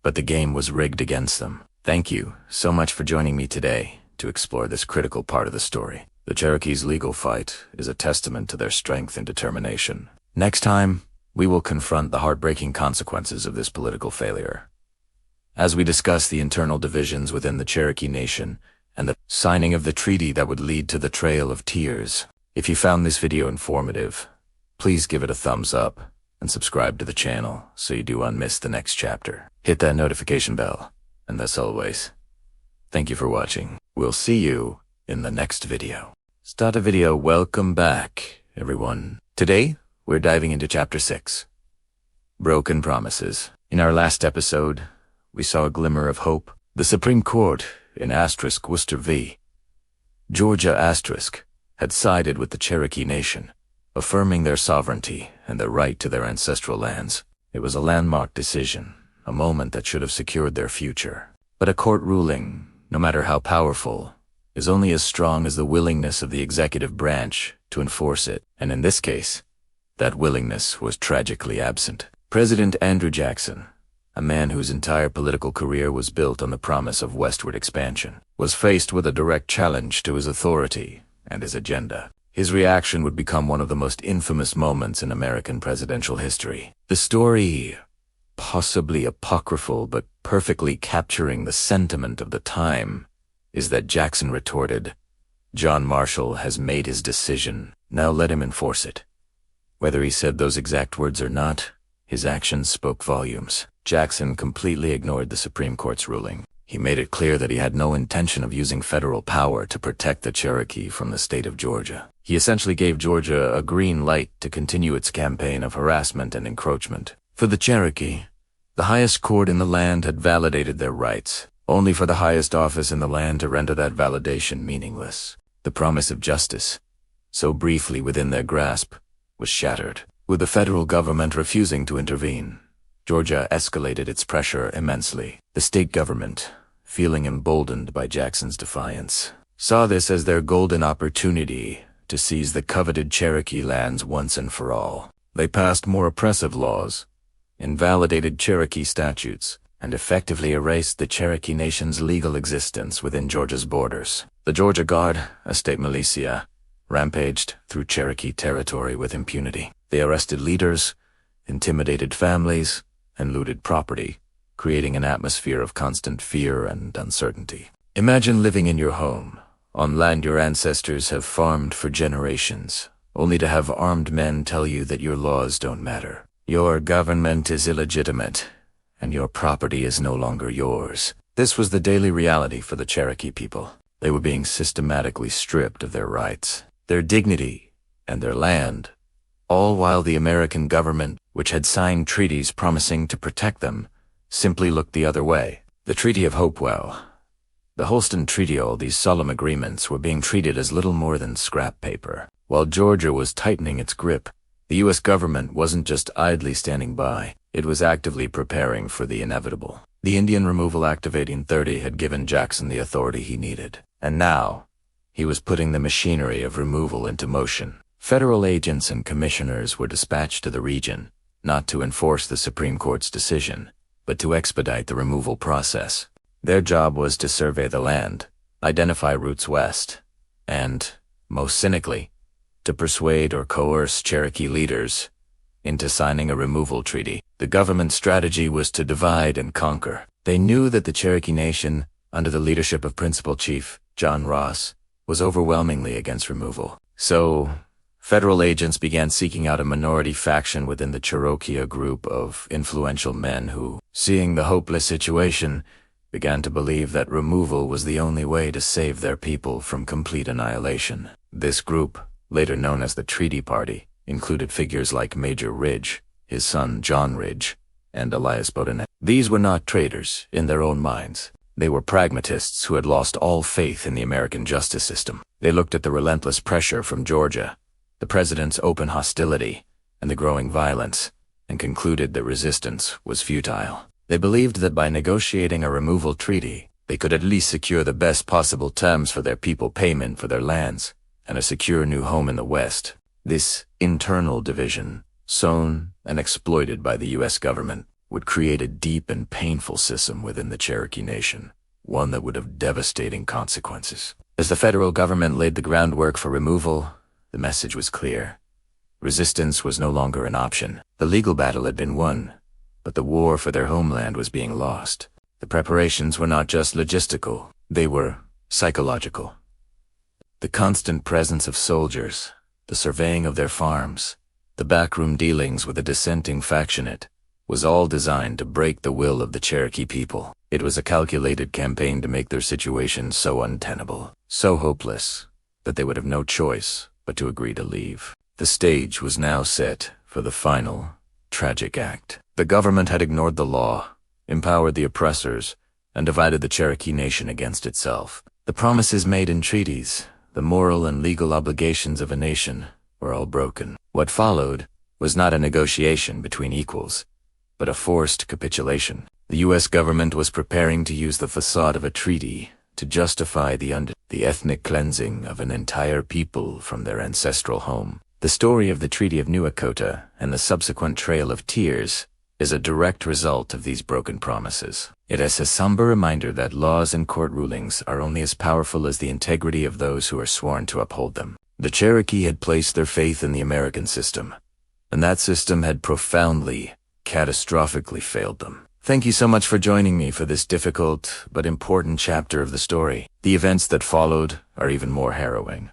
but the game was rigged against them. Thank you so much for joining me today to explore this critical part of the story. The Cherokee's legal fight is a testament to their strength and determination. Next time, we will confront the heartbreaking consequences of this political failure, as we discuss the internal divisions within the Cherokee Nation and the signing of the treaty that would lead to the Trail of Tears. If you found this video informative, please give it a thumbs up and subscribe to the channel so you don't miss the next chapter. Hit that notification bell, and as always, thank you for watching. We'll see you in the next video. Start a video. Welcome back, everyone. Today, we're diving into Chapter 6, Broken Promises. In our last episode, we saw a glimmer of hope. The Supreme Court in Worcester v. Georgia had sided with the Cherokee Nation, affirming their sovereignty and their right to their ancestral lands. It was a landmark decision, a moment that should have secured their future. But a court ruling, no matter how powerful, is only as strong as the willingness of the executive branch to enforce it, and in this case, that willingness was tragically absent. President Andrew Jackson, a man whose entire political career was built on the promise of westward expansion, was faced with a direct challenge to his authority and his agenda. His reaction would become one of the most infamous moments in American presidential history. The story, possibly apocryphal but perfectly capturing the sentiment of the time, is that Jackson retorted, "John Marshall has made his decision, now let him enforce it." Whether he said those exact words or not, his actions spoke volumes. Jackson completely ignored the Supreme Court's ruling. He made it clear that he had no intention of using federal power to protect the Cherokee from the state of Georgia. He essentially gave Georgia a green light to continue its campaign of harassment and encroachment. For the Cherokee, the highest court in the land had validated their rights, only for the highest office in the land to render that validation meaningless. The promise of justice, so briefly within their grasp, was shattered. With the federal government refusing to intervene, Georgia escalated its pressure immensely. The state government, feeling emboldened by Jackson's defiance, saw this as their golden opportunity to seize the coveted Cherokee lands once and for all. They passed more oppressive laws, invalidated Cherokee statutes, and effectively erased the Cherokee Nation's legal existence within Georgia's borders. The Georgia Guard, a state militia, rampaged through Cherokee territory with impunity. They arrested leaders, intimidated families, and looted property, creating an atmosphere of constant fear and uncertainty. Imagine living in your home, on land your ancestors have farmed for generations, only to have armed men tell you that your laws don't matter. Your government is illegitimate, and your property is no longer yours. This was the daily reality for the Cherokee people. They were being systematically stripped of their rights, their dignity, and their land, all while the American government, which had signed treaties promising to protect them, simply looked the other way. The Treaty of Hopewell, the Holston Treaty, all these solemn agreements were being treated as little more than scrap paper. While Georgia was tightening its grip, the U.S. government wasn't just idly standing by, it was actively preparing for the inevitable. The Indian Removal Act of 1830 had given Jackson the authority he needed, and now he was putting the machinery of removal into motion. Federal agents and commissioners were dispatched to the region, not to enforce the Supreme Court's decision, but to expedite the removal process. Their job was to survey the land, identify routes west, and, most cynically, to persuade or coerce Cherokee leaders into signing a removal treaty. The government's strategy was to divide and conquer. They knew that the Cherokee Nation, under the leadership of Principal Chief John Ross, was overwhelmingly against removal. So, federal agents began seeking out a minority faction within the Cherokee, a group of influential men who, seeing the hopeless situation, began to believe that removal was the only way to save their people from complete annihilation. This group, later known as the Treaty Party, included figures like Major Ridge, his son John Ridge, and Elias Boudinot. These were not traitors in their own minds. They were pragmatists who had lost all faith in the American justice system. They looked at the relentless pressure from Georgia, the president's open hostility, and the growing violence, and concluded that resistance was futile. They believed that by negotiating a removal treaty, they could at least secure the best possible terms for their people, payment for their lands, and a secure new home in the West. This internal division, sown and exploited by the U.S. government, would create a deep and painful schism within the Cherokee Nation, one that would have devastating consequences. As the federal government laid the groundwork for removal, the message was clear. Resistance was no longer an option. The legal battle had been won, but the war for their homeland was being lost. The preparations were not just logistical, they were psychological. The constant presence of soldiers, the surveying of their farms, the backroom dealings with the dissenting factionate, was all designed to break the will of the Cherokee people. It was a calculated campaign to make their situation so untenable. so hopeless that they would have no choice but to agree to leave. The stage was now set for the final, tragic act. The government had ignored the law, empowered the oppressors, and divided the Cherokee Nation against itself. The promises made in treaties, the moral and legal obligations of a nation, were all broken. What followed was not a negotiation between equals, but a forced capitulation. The U.S. government was preparing to use the facade of a treaty to justify the ethnic cleansing of an entire people from their ancestral home. The story of the Treaty of New Echota and the subsequent Trail of Tears is a direct result of these broken promises. It is a somber reminder that laws and court rulings are only as powerful as the integrity of those who are sworn to uphold them. The Cherokee had placed their faith in the American system, and that system had profoundly, catastrophically failed them. Thank you so much for joining me for this difficult but important chapter of the story. The events that followed are even more harrowing,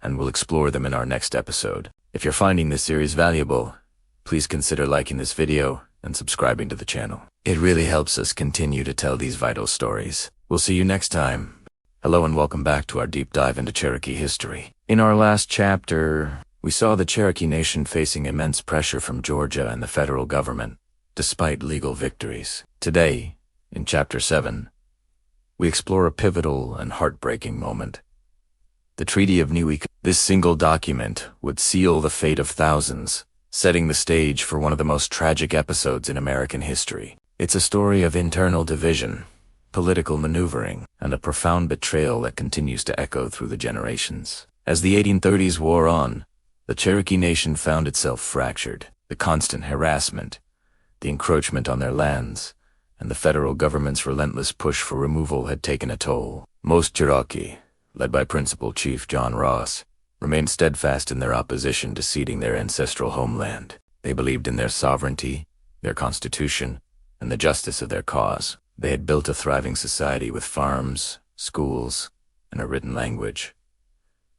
and we'll explore them in our next episode. If you're finding this series valuable, please consider liking this video and subscribing to the channel. It really helps us continue to tell these vital stories. We'll see you next time. Hello and welcome back to our deep dive into Cherokee history. In our last chapter, we saw the Cherokee Nation facing immense pressure from Georgia and the federal government, despite legal victories. Today, in Chapter 7, we explore a pivotal and heartbreaking moment. The Treaty of New Echota. This single document would seal the fate of thousands, setting the stage for one of the most tragic episodes in American history. It's a story of internal division, political maneuvering, and a profound betrayal that continues to echo through the generations. As the 1830s wore on, the Cherokee Nation found itself fractured. The constant harassment, the encroachment on their lands, and the federal government's relentless push for removal had taken a toll. Most Cherokee, led by Principal Chief John Ross, remained steadfast in their opposition to ceding their ancestral homeland. They believed in their sovereignty, their constitution, and the justice of their cause. They had built a thriving society with farms, schools, and a written language.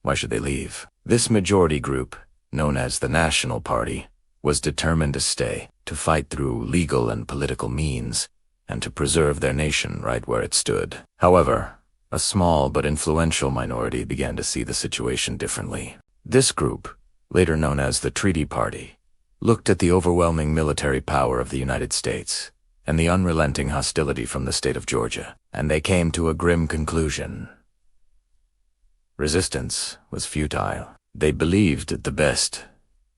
Why should they leave? This majority group, known as the National Party, was determined to stay, to fight through legal and political means, and to preserve their nation right where it stood. However, a small but influential minority began to see the situation differently. This group, later known as the Treaty Party, looked at the overwhelming military power of the United States and the unrelenting hostility from the state of Georgia, and they came to a grim conclusion. Resistance was futile. They believed that the best,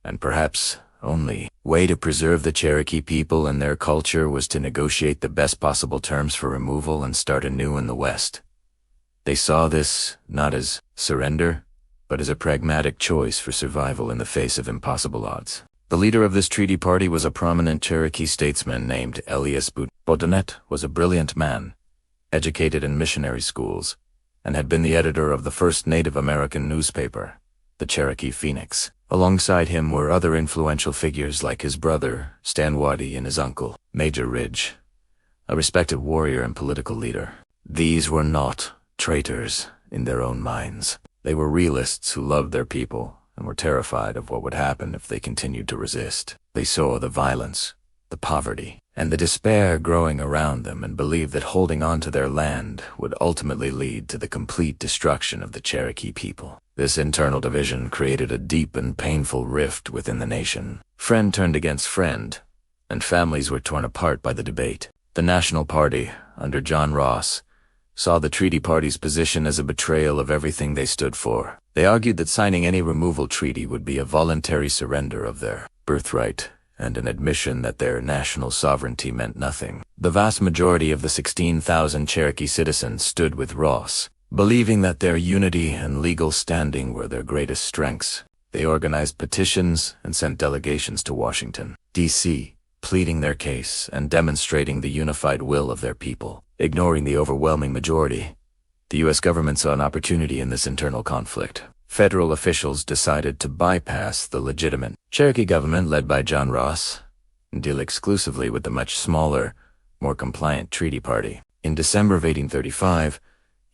and perhaps only, way to preserve the Cherokee people and their culture was to negotiate the best possible terms for removal and start anew in the West. They saw this not as surrender, but as a pragmatic choice for survival in the face of impossible odds. The leader of this treaty party was a prominent Cherokee statesman named Elias Boudinot. Was a brilliant man, educated in missionary schools, and had been the editor of the first Native American newspaper, the Cherokee Phoenix. Alongside him were other influential figures like his brother, Stanwaddy, and his uncle, Major Ridge, a respected warrior and political leader. These were not traitors in their own minds. They were realists who loved their people and were terrified of what would happen if they continued to resist. They saw the violence, the poverty, and the despair growing around them and believed that holding on to their land would ultimately lead to the complete destruction of the Cherokee people. This internal division created a deep and painful rift within the nation. Friend turned against friend, and families were torn apart by the debate. The National Party, under John Ross, saw the Treaty Party's position as a betrayal of everything they stood for. They argued that signing any removal treaty would be a voluntary surrender of their birthright and an admission that their national sovereignty meant nothing. The vast majority of the 16,000 Cherokee citizens stood with Ross, believing that their unity and legal standing were their greatest strengths. They organized petitions and sent delegations to Washington, D.C., pleading their case and demonstrating the unified will of their people. Ignoring the overwhelming majority, the U.S. government saw an opportunity in this internal conflict. Federal officials decided to bypass the legitimate Cherokee government led by John Ross and deal exclusively with the much smaller, more compliant Treaty Party. In December of 1835,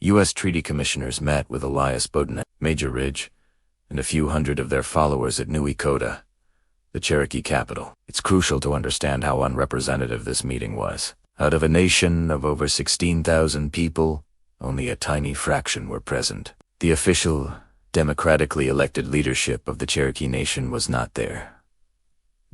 U.S. treaty commissioners met with Elias Boudinot, Major Ridge, and a few hundred of their followers at New Echota, the Cherokee capital. It's crucial to understand how unrepresentative this meeting was. Out of a nation of over 16,000 people, only a tiny fraction were present. The official, democratically elected leadership of the Cherokee Nation was not there.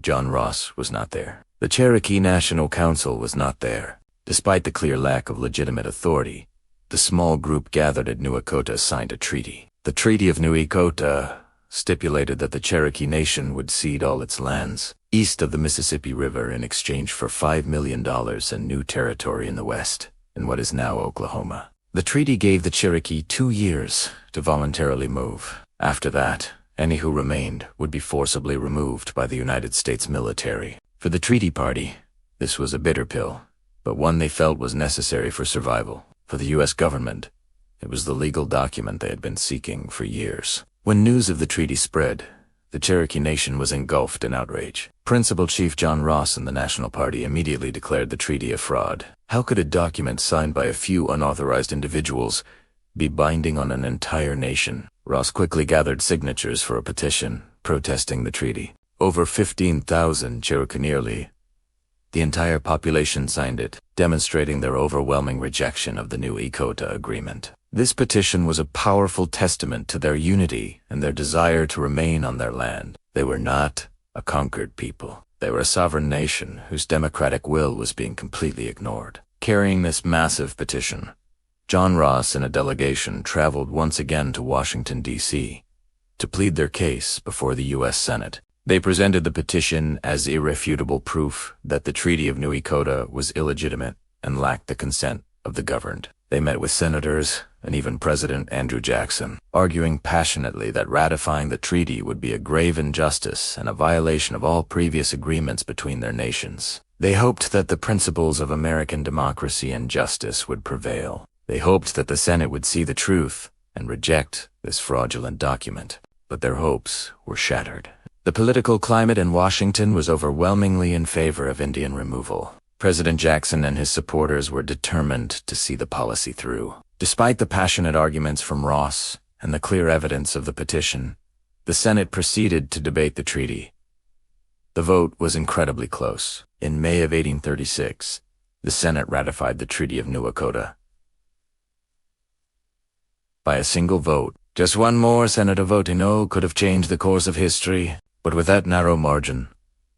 John Ross was not there. The Cherokee National Council was not there. Despite the clear lack of legitimate authority, the small group gathered at New Echota signed a treaty. The Treaty of New Echota stipulated that the Cherokee Nation would cede all its lands east of the Mississippi River in exchange for $5 million and new territory in the west, in what is now Oklahoma. The treaty gave the Cherokee 2 years to voluntarily move. After that, any who remained would be forcibly removed by the United States military. For the Treaty Party, this was a bitter pill, but one they felt was necessary for survival. For the U.S. government, it was the legal document they had been seeking for years. When news of the treaty spread, the Cherokee Nation was engulfed in outrage. Principal Chief John Ross and the National Party immediately declared the treaty a fraud. How could a document signed by a few unauthorized individuals be binding on an entire nation? Ross quickly gathered signatures for a petition protesting the treaty. Over 15,000 Cherokee, nearly the entire population, signed it, demonstrating their overwhelming rejection of the new Echota Agreement. This petition was a powerful testament to their unity and their desire to remain on their land. They were not a conquered people. They were a sovereign nation whose democratic will was being completely ignored. Carrying this massive petition, John Ross and a delegation traveled once again to Washington, D.C., to plead their case before the U.S. Senate. They presented the petition as irrefutable proof that the Treaty of New Echota was illegitimate and lacked the consent of the governed. They met with senators and even President Andrew Jackson, arguing passionately that ratifying the treaty would be a grave injustice and a violation of all previous agreements between their nations. They hoped that the principles of American democracy and justice would prevail. They hoped that the Senate would see the truth and reject this fraudulent document. But their hopes were shattered. The political climate in Washington was overwhelmingly in favor of Indian removal. President Jackson and his supporters were determined to see the policy through. Despite the passionate arguments from Ross and the clear evidence of the petition, the Senate proceeded to debate the treaty. The vote was incredibly close. In May of 1836, the Senate ratified the Treaty of New Echota by a single vote. Just one more senator voting no could have changed the course of history. But with that narrow margin,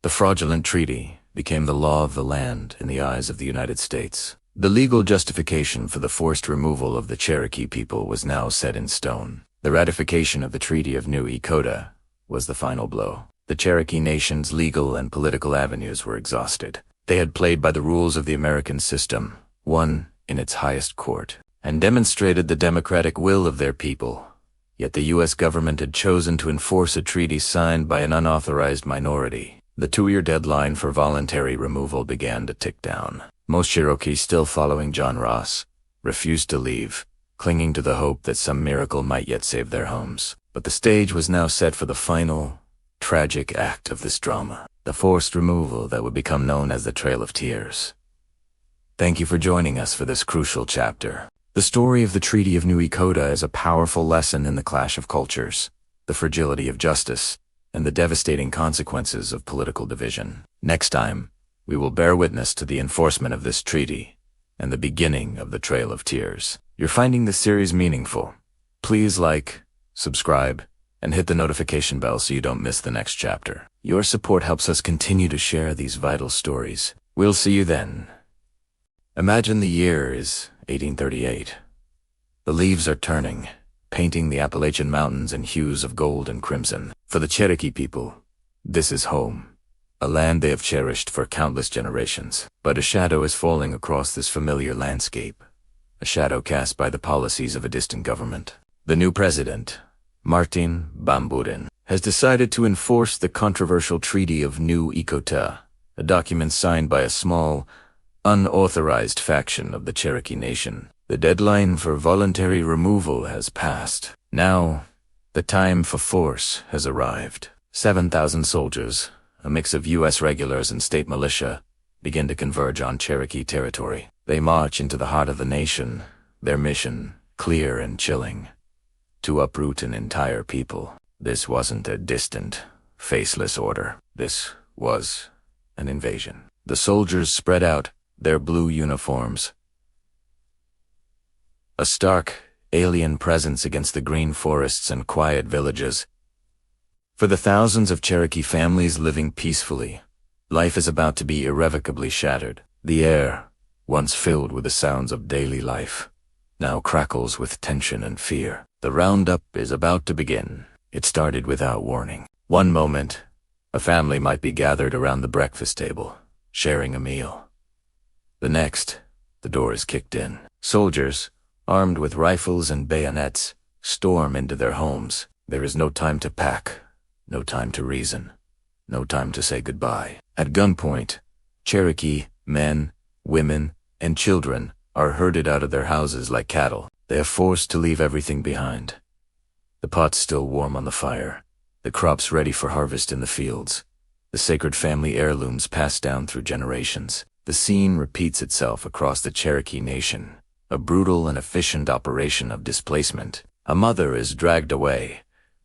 the fraudulent treaty became the law of the land in the eyes of the United States. The legal justification for the forced removal of the Cherokee people was now set in stone. The ratification of the Treaty of New Echota was the final blow. The Cherokee Nation's legal and political avenues were exhausted. They had played by the rules of the American system, won in its highest court, and demonstrated the democratic will of their people. Yet the U.S. government had chosen to enforce a treaty signed by an unauthorized minority. The 2-year deadline for voluntary removal began to tick down. Most Cherokees, still following John Ross, refused to leave, clinging to the hope that some miracle might yet save their homes. But the stage was now set for the final, tragic act of this drama, the forced removal that would become known as the Trail of Tears. Thank you for joining us for this crucial chapter. The story of the Treaty of New Echota is a powerful lesson in the clash of cultures, the fragility of justice, and the devastating consequences of political division. Next time, we will bear witness to the enforcement of this treaty and the beginning of the Trail of Tears. You're finding this series meaningful. Please like, subscribe, and hit the notification bell so you don't miss the next chapter. Your support helps us continue to share these vital stories. We'll see you then. Imagine the year is 1838. The leaves are turning, painting the Appalachian Mountains in hues of gold and crimson. For the Cherokee people, this is home, a land they have cherished for countless generations. But a shadow is falling across this familiar landscape, a shadow cast by the policies of a distant government. The new president, Martin Van Buren, has decided to enforce the controversial Treaty of New Echota, a document signed by a small, unauthorized faction of the Cherokee Nation. The deadline for voluntary removal has passed. Now, the time for force has arrived. 7,000 soldiers, a mix of U.S. regulars and state militia, begin to converge on Cherokee territory. They march into the heart of the nation, their mission clear and chilling: to uproot an entire people. This wasn't a distant, faceless order. This was an invasion. The soldiers spread out, their blue uniforms, a stark alien presence against the green forests and quiet villages. For the thousands of Cherokee families living peacefully, life is about to be irrevocably shattered. The air, once filled with the sounds of daily life, now crackles with tension and fear. The roundup is about to begin. It started without warning. One moment, a family might be gathered around the breakfast table, sharing a meal. The next, the door is kicked in. Soldiers, armed with rifles and bayonets, storm into their homes. There is no time to pack, no time to reason, no time to say goodbye. At gunpoint, Cherokee men, women, and children are herded out of their houses like cattle. They are forced to leave everything behind. The pots still warm on the fire, the crops ready for harvest in the fields, the sacred family heirlooms passed down through generations. The scene repeats itself across the Cherokee Nation, a brutal and efficient operation of displacement. A mother is dragged away,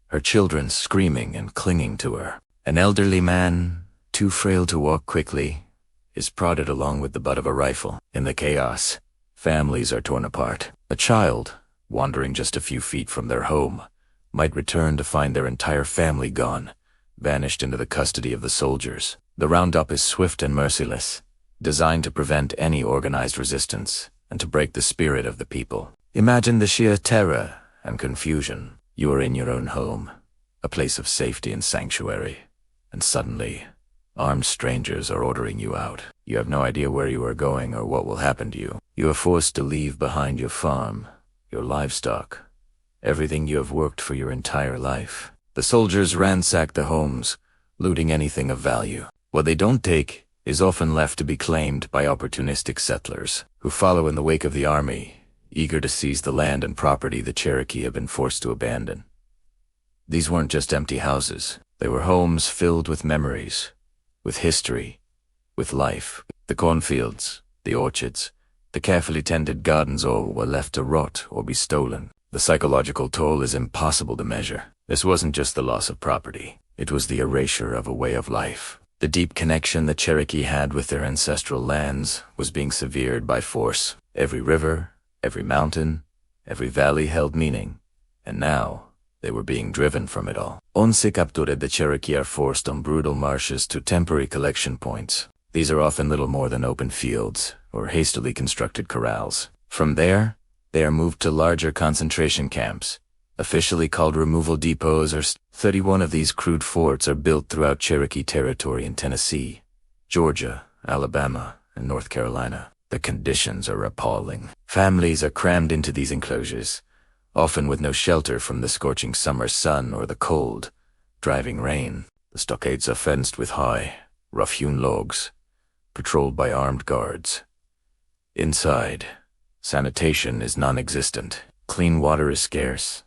her children screaming and clinging to her. An elderly man, too frail to walk quickly, is prodded along with the butt of a rifle. In the chaos, families are torn apart. A child, wandering just a few feet from their home, might return to find their entire family gone, vanished into the custody of the soldiers. The roundup is swift and merciless, designed to prevent any organized resistance and to break the spirit of the people. Imagine the sheer terror and confusion. You are in your own home, a place of safety and sanctuary, and suddenly, armed strangers are ordering you out. You have no idea where you are going or what will happen to you. You are forced to leave behind your farm, your livestock, everything you have worked for your entire life. The soldiers ransack the homes, looting anything of value. What they don't take is often left to be claimed by opportunistic settlers who follow in the wake of the army, eager to seize the land and property the Cherokee have been forced to abandon. These weren't just empty houses. They were homes filled with memories, with history, with life. The cornfields, the orchards, the carefully tended gardens all were left to rot or be stolen. The psychological toll is impossible to measure. This wasn't just the loss of property. It was the erasure of a way of life. The deep connection the Cherokee had with their ancestral lands was being severed by force. Every river, every mountain, every valley held meaning, and now they were being driven from it all. Once captured, the Cherokee are forced on brutal marshes to temporary collection points. These are often little more than open fields or hastily constructed corrals. From there, they are moved to larger concentration camps, officially called removal depots. 31 of these crude forts are built throughout Cherokee territory in Tennessee, Georgia, Alabama, and North Carolina. The conditions are appalling. Families are crammed into these enclosures, often with no shelter from the scorching summer sun or the cold, driving rain. The stockades are fenced with high, rough-hewn logs, patrolled by armed guards. Inside, sanitation is non-existent. Clean water is scarce,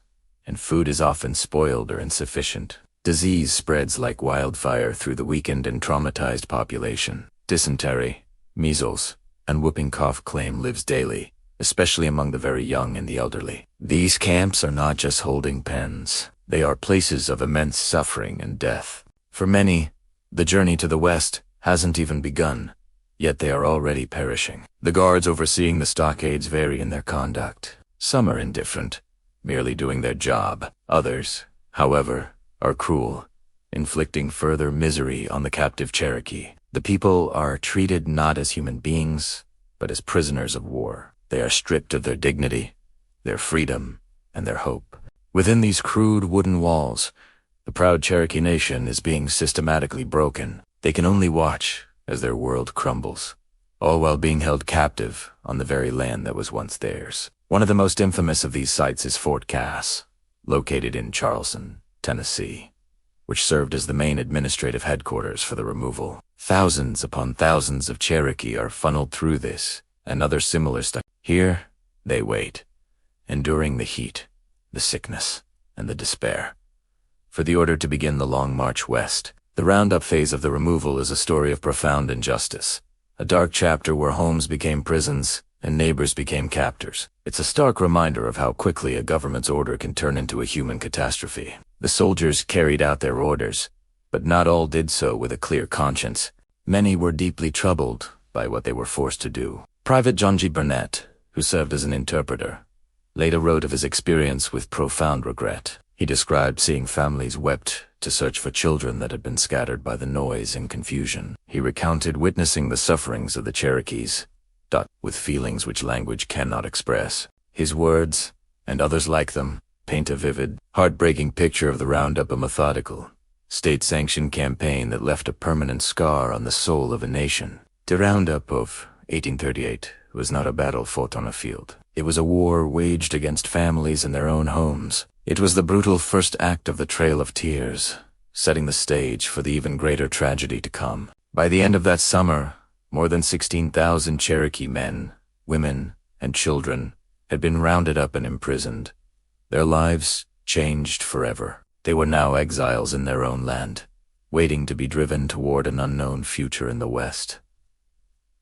and food is often spoiled or insufficient. Disease spreads like wildfire through the weakened and traumatized population. Dysentery, measles, and whooping cough claim lives daily, especially among the very young and the elderly. These camps are not just holding pens. They are places of immense suffering and death. For many, the journey to the west hasn't even begun, yet they are already perishing. The guards overseeing the stockades vary in their conduct. Some are indifferent, merely doing their job. Others, however, are cruel, inflicting further misery on the captive Cherokee. The people are treated not as human beings, but as prisoners of war. They are stripped of their dignity, their freedom, and their hope. Within these crude wooden walls, the proud Cherokee Nation is being systematically broken. They can only watch as their world crumbles, all while being held captive on the very land that was once theirs. One of the most infamous of these sites is Fort Cass, located in Charleston, Tennessee, which served as the main administrative headquarters for the removal. Thousands upon thousands of Cherokee are funneled through this and other similar stuff. Here, they wait, enduring the heat, the sickness, and the despair, for the order to begin the long march west. The roundup phase of the removal is a story of profound injustice, a dark chapter where homes became prisons and neighbors became captors. It's a stark reminder of how quickly a government's order can turn into a human catastrophe. The soldiers carried out their orders, but not all did so with a clear conscience. Many were deeply troubled by what they were forced to do. Private John G. Burnett, who served as an interpreter, later wrote of his experience with profound regret. He described seeing families wept to search for children that had been scattered by the noise and confusion. He recounted witnessing the sufferings of the Cherokees, with feelings which language cannot express. His words, and others like them, paint a vivid, heartbreaking picture of the roundup, a methodical, state-sanctioned campaign that left a permanent scar on the soul of a nation. The roundup of 1838 was not a battle fought on a field. It was a war waged against families in their own homes. It was the brutal first act of the Trail of Tears, setting the stage for the even greater tragedy to come. By the end of that summer, more than 16,000 Cherokee men, women, and children had been rounded up and imprisoned. Their lives changed forever. They were now exiles in their own land, waiting to be driven toward an unknown future in the West.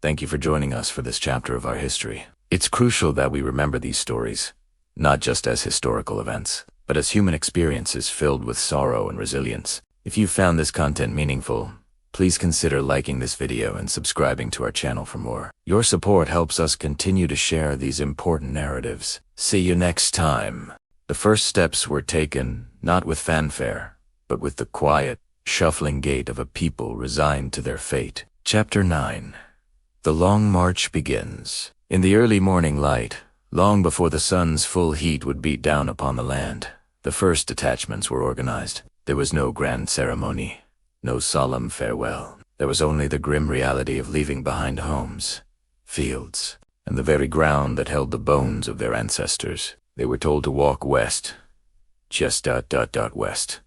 Thank you for joining us for this chapter of our history. It's crucial that we remember these stories, not just as historical events, but as human experiences filled with sorrow and resilience. If you found this content meaningful, please consider liking this video and subscribing to our channel for more. Your support helps us continue to share these important narratives. See you next time. The first steps were taken, not with fanfare, but with the quiet, shuffling gait of a people resigned to their fate. Chapter 9. The long march begins. In the early morning light, long before the sun's full heat would beat down upon the land, the first detachments were organized. There was no grand ceremony, no solemn farewell. There was only the grim reality of leaving behind homes, fields, and the very ground that held the bones of their ancestors. They were told to walk west, just west.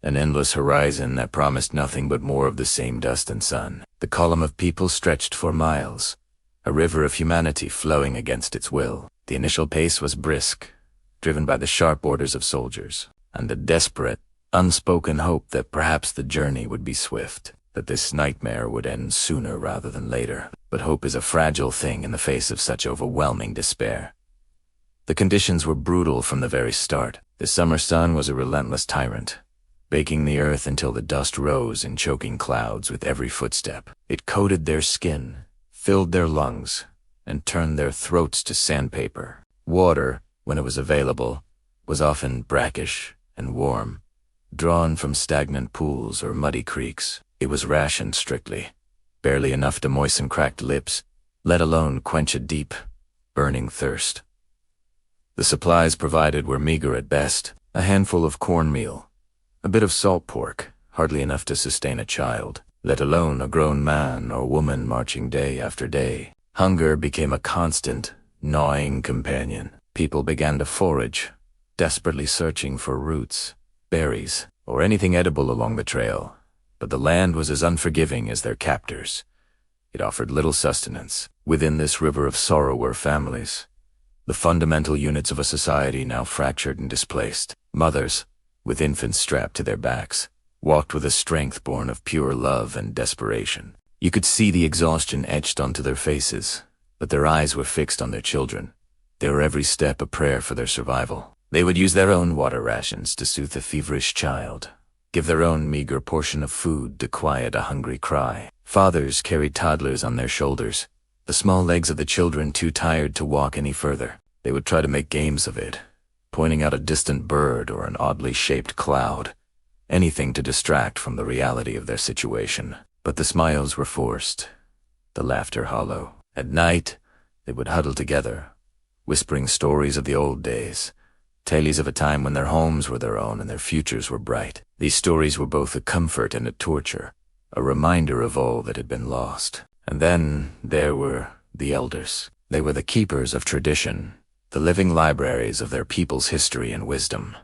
An endless horizon that promised nothing but more of the same dust and sun. The column of people stretched for miles, a river of humanity flowing against its will. The initial pace was brisk, driven by the sharp orders of soldiers, and the desperate, unspoken hope that perhaps the journey would be swift, that this nightmare would end sooner rather than later. But hope is a fragile thing in the face of such overwhelming despair. The conditions were brutal from the very start. The summer sun was a relentless tyrant, baking the earth until the dust rose in choking clouds with every footstep. It coated their skin, filled their lungs, and turned their throats to sandpaper. Water, when it was available, was often brackish and warm, drawn from stagnant pools or muddy creeks. It was rationed strictly, barely enough to moisten cracked lips, let alone quench a deep, burning thirst. The supplies provided were meager at best: a handful of cornmeal, a bit of salt pork, hardly enough to sustain a child, let alone a grown man or woman marching day after day. Hunger became a constant, gnawing companion. People began to forage, desperately searching for roots, berries, or anything edible along the trail. But the land was as unforgiving as their captors. It offered little sustenance. Within this river of sorrow were families, the fundamental units of a society now fractured and displaced. Mothers, with infants strapped to their backs, walked with a strength born of pure love and desperation. You could see the exhaustion etched onto their faces, but their eyes were fixed on their children. Their every step a prayer for their survival. They would use their own water rations to soothe a feverish child, give their own meager portion of food to quiet a hungry cry. Fathers carried toddlers on their shoulders, the small legs of the children too tired to walk any further. They would try to make games of it, pointing out a distant bird or an oddly shaped cloud, anything to distract from the reality of their situation. But the smiles were forced, the laughter hollow. At night, they would huddle together, whispering stories of the old days, tales of a time when their homes were their own and their futures were bright. These stories were both a comfort and a torture, a reminder of all that had been lost. And then there were the elders. They were the keepers of tradition, the living libraries of their people's history and wisdom.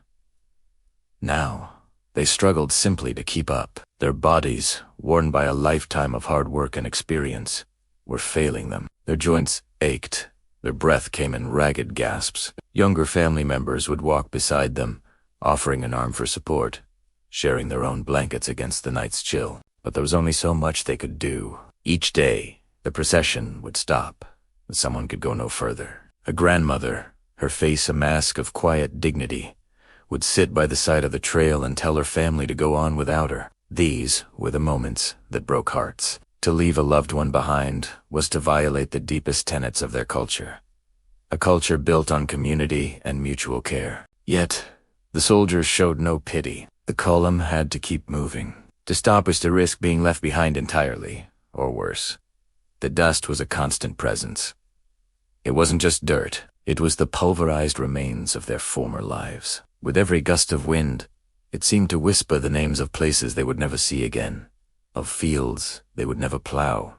Now, they struggled simply to keep up. Their bodies, worn by a lifetime of hard work and experience, were failing them. Their joints ached. Their breath came in ragged gasps. Younger family members would walk beside them, offering an arm for support, sharing their own blankets against the night's chill. But there was only so much they could do. Each day, the procession would stop, and someone could go no further. A grandmother, her face a mask of quiet dignity, would sit by the side of the trail and tell her family to go on without her. These were the moments that broke hearts. To leave a loved one behind was to violate the deepest tenets of their culture. a culture built on community and mutual care. Yet, the soldiers showed no pity. The column had to keep moving. To stop was to risk being left behind entirely, or worse. The dust was a constant presence. It wasn't just dirt, it was the pulverized remains of their former lives. With every gust of wind, it seemed to whisper the names of places they would never see again, of fields they would never plow,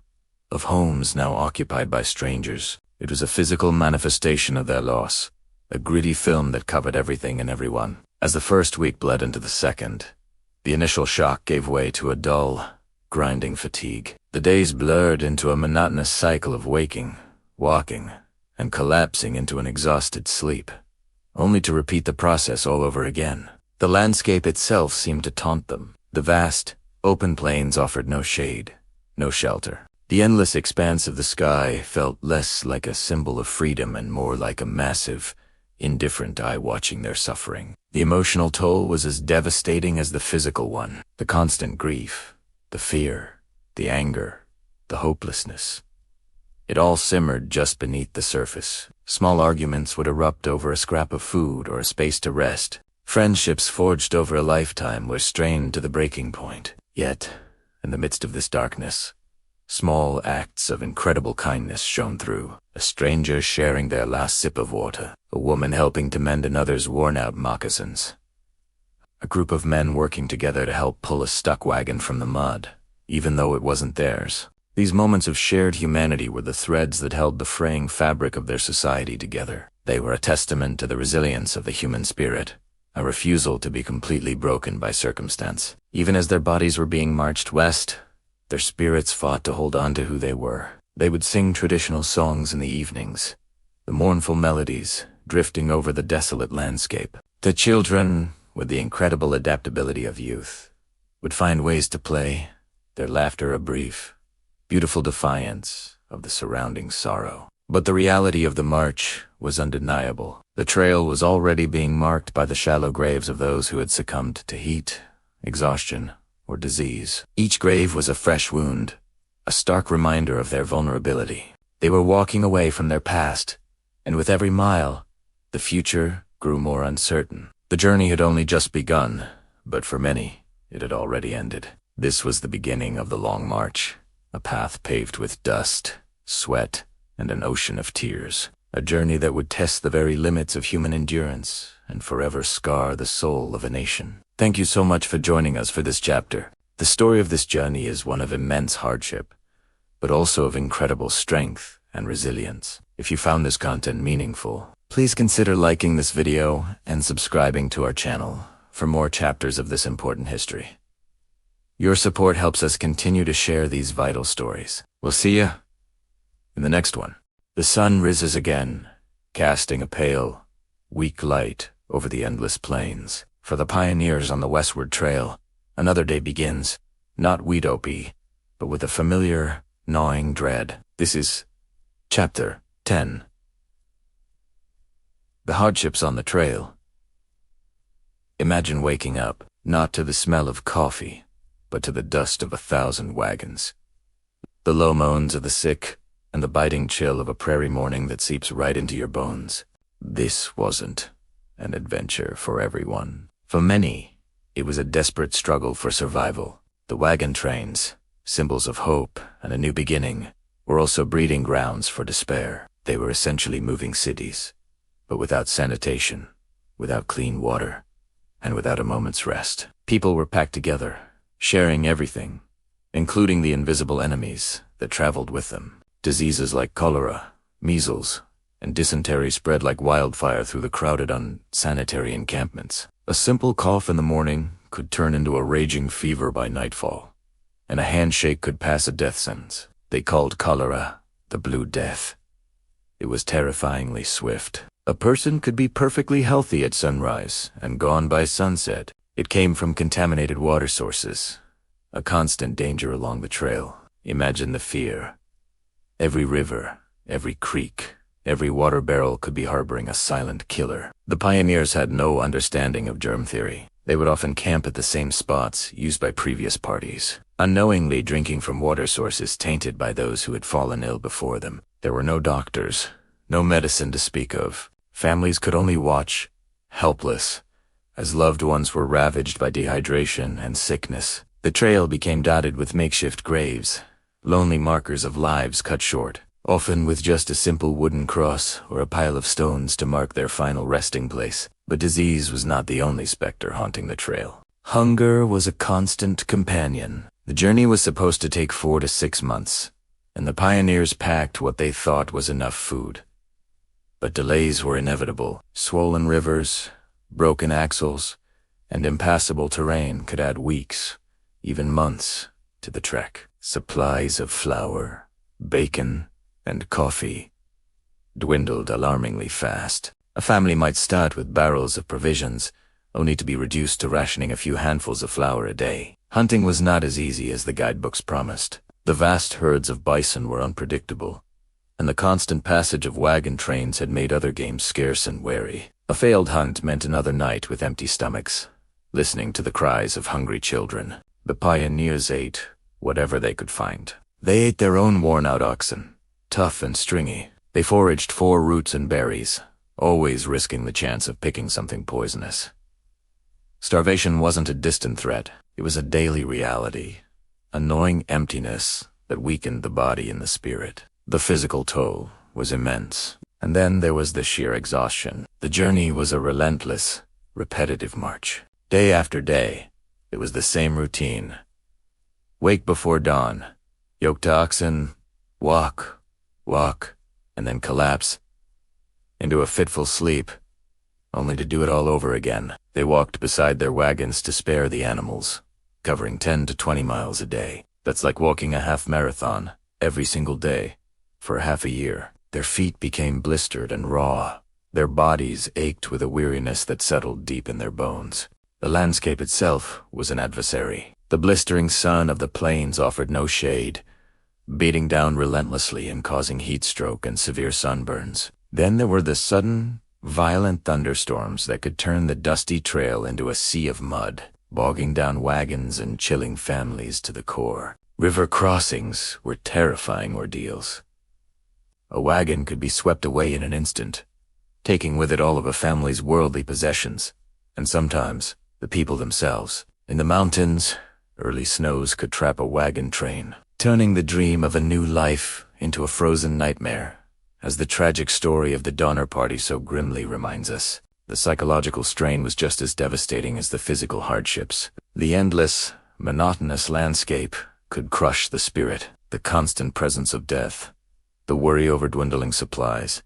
of homes now occupied by strangers. It was a physical manifestation of their loss, a gritty film that covered everything and everyone. As the first week bled into the second, the initial shock gave way to a dull, grinding fatigue. The days blurred into a monotonous cycle of waking, walking, and collapsing into an exhausted sleep, only to repeat the process all over again. The landscape itself seemed to taunt them. The vast, open plains offered no shade, no shelter. The endless expanse of the sky felt less like a symbol of freedom and more like a massive, indifferent eye watching their suffering. The emotional toll was as devastating as the physical one. The constant grief, the fear, the anger, the hopelessness. It all simmered just beneath the surface. Small arguments would erupt over a scrap of food or a space to rest. Friendships forged over a lifetime were strained to the breaking point. Yet, in the midst of this darkness, small acts of incredible kindness shone through. A stranger sharing their last sip of water, a woman helping to mend another's worn-out moccasins, a group of men working together to help pull a stuck wagon from the mud, even though it wasn't theirs. These moments of shared humanity were the threads that held the fraying fabric of their society together. They were a testament to the resilience of the human spirit, a refusal to be completely broken by circumstance. Even as their bodies were being marched west, their spirits fought to hold on to who they were. They would sing traditional songs in the evenings, the mournful melodies drifting over the desolate landscape. The children, with the incredible adaptability of youth, would find ways to play, their laughter a brief, beautiful defiance of the surrounding sorrow. But the reality of the march was undeniable. The trail was already being marked by the shallow graves of those who had succumbed to heat, exhaustion, or disease. Each grave was a fresh wound, a stark reminder of their vulnerability. They were walking away from their past, and with every mile, the future grew more uncertain. The journey had only just begun, but for many, it had already ended. This was the beginning of the long march, a path paved with dust, sweat, and an ocean of tears. A journey that would test the very limits of human endurance and forever scar the soul of a nation. Thank you so much for joining us for this chapter. The story of this journey is one of immense hardship, but also of incredible strength and resilience. If you found this content meaningful, please consider liking this video and subscribing to our channel for more chapters of this important history. Your support helps us continue to share these vital stories. We'll see you in the next one. The sun rises again, casting a pale, weak light over the endless plains. For the pioneers on the westward trail, another day begins, not weed-opy, but with a familiar, gnawing dread. This is Chapter 10. The hardships on the trail. Imagine waking up, not to the smell of coffee, but to the dust of 1,000 wagons. The low moans of the sick, and the biting chill of a prairie morning that seeps right into your bones. This wasn't an adventure for everyone. For many, it was a desperate struggle for survival. The wagon trains, symbols of hope and a new beginning, were also breeding grounds for despair. They were essentially moving cities, but without sanitation, without clean water, and without a moment's rest. People were packed together, sharing everything, including the invisible enemies that traveled with them. Diseases like cholera, measles, and dysentery spread like wildfire through the crowded, unsanitary encampments. A simple cough in the morning could turn into a raging fever by nightfall, and a handshake could pass a death sentence. They called cholera the Blue Death. It was terrifyingly swift. A person could be perfectly healthy at sunrise and gone by sunset. It came from contaminated water sources, a constant danger along the trail. Imagine the fear. Every river, every creek, every water barrel could be harboring a silent killer. The pioneers had no understanding of germ theory. They would often camp at the same spots used by previous parties, unknowingly drinking from water sources tainted by those who had fallen ill before them. There were no doctors, No medicine to speak of. Families could only watch, helpless, as loved ones were ravaged by dehydration and sickness. The trail became dotted with makeshift graves, lonely markers of lives cut short, often with just a simple wooden cross or a pile of stones to mark their final resting place. But disease was not the only specter haunting the trail. Hunger was a constant companion. The journey was supposed to take 4 to 6 months, and the pioneers packed what they thought was enough food. But delays were inevitable. Swollen rivers, broken axles, and impassable terrain could add weeks, even months, to the trek. Supplies of flour, bacon, and coffee dwindled alarmingly fast. A family might start with barrels of provisions, only to be reduced to rationing a few handfuls of flour a day. Hunting was not as easy as the guidebooks promised. The vast herds of bison were unpredictable, and the constant passage of wagon trains had made other game scarce and wary. A failed hunt meant another night with empty stomachs, listening to the cries of hungry children. The pioneers ate whatever they could find. They ate their own worn-out oxen, tough and stringy. They foraged for roots and berries, always risking the chance of picking something poisonous. Starvation wasn't a distant threat. It was a daily reality, a gnawing emptiness that weakened the body and the spirit. The physical toll was immense. And then there was the sheer exhaustion. The journey was a relentless, repetitive march. Day after day, it was the same routine. Wake before dawn, yoke to oxen, walk, and then collapse into a fitful sleep, only to do it all over again. They walked beside their wagons to spare the animals, covering 10 to 20 miles a day. That's like walking a half marathon every single day for half a year. Their feet became blistered and raw. Their bodies ached with a weariness that settled deep in their bones. The landscape itself was an adversary. The blistering sun of the plains offered no shade, beating down relentlessly and causing heat stroke and severe sunburns. Then there were the sudden, violent thunderstorms that could turn the dusty trail into a sea of mud, bogging down wagons and chilling families to the core. River crossings were terrifying ordeals. A wagon could be swept away in an instant, taking with it all of a family's worldly possessions, and sometimes the people themselves. In the mountains, early snows could trap a wagon train, turning the dream of a new life into a frozen nightmare. As the tragic story of the Donner Party so grimly reminds us, the psychological strain was just as devastating as the physical hardships. The endless, monotonous landscape could crush the spirit. The constant presence of death, the worry over dwindling supplies,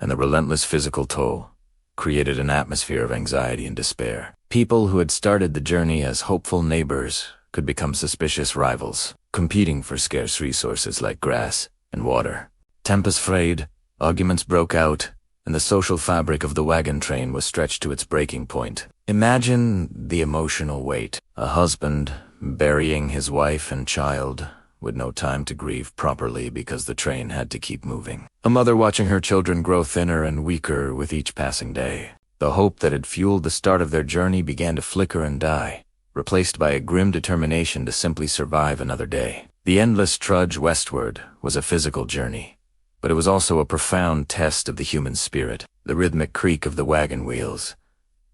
and the relentless physical toll created an atmosphere of anxiety and despair. People who had started the journey as hopeful neighbors could become suspicious rivals, competing for scarce resources like grass and water. Tempers frayed, arguments broke out, and the social fabric of the wagon train was stretched to its breaking point. Imagine the emotional weight. A husband burying his wife and child with no time to grieve properly because the train had to keep moving. A mother watching her children grow thinner and weaker with each passing day. The hope that had fueled the start of their journey began to flicker and die, replaced by a grim determination to simply survive another day. The endless trudge westward was a physical journey, but it was also a profound test of the human spirit. The rhythmic creak of the wagon wheels,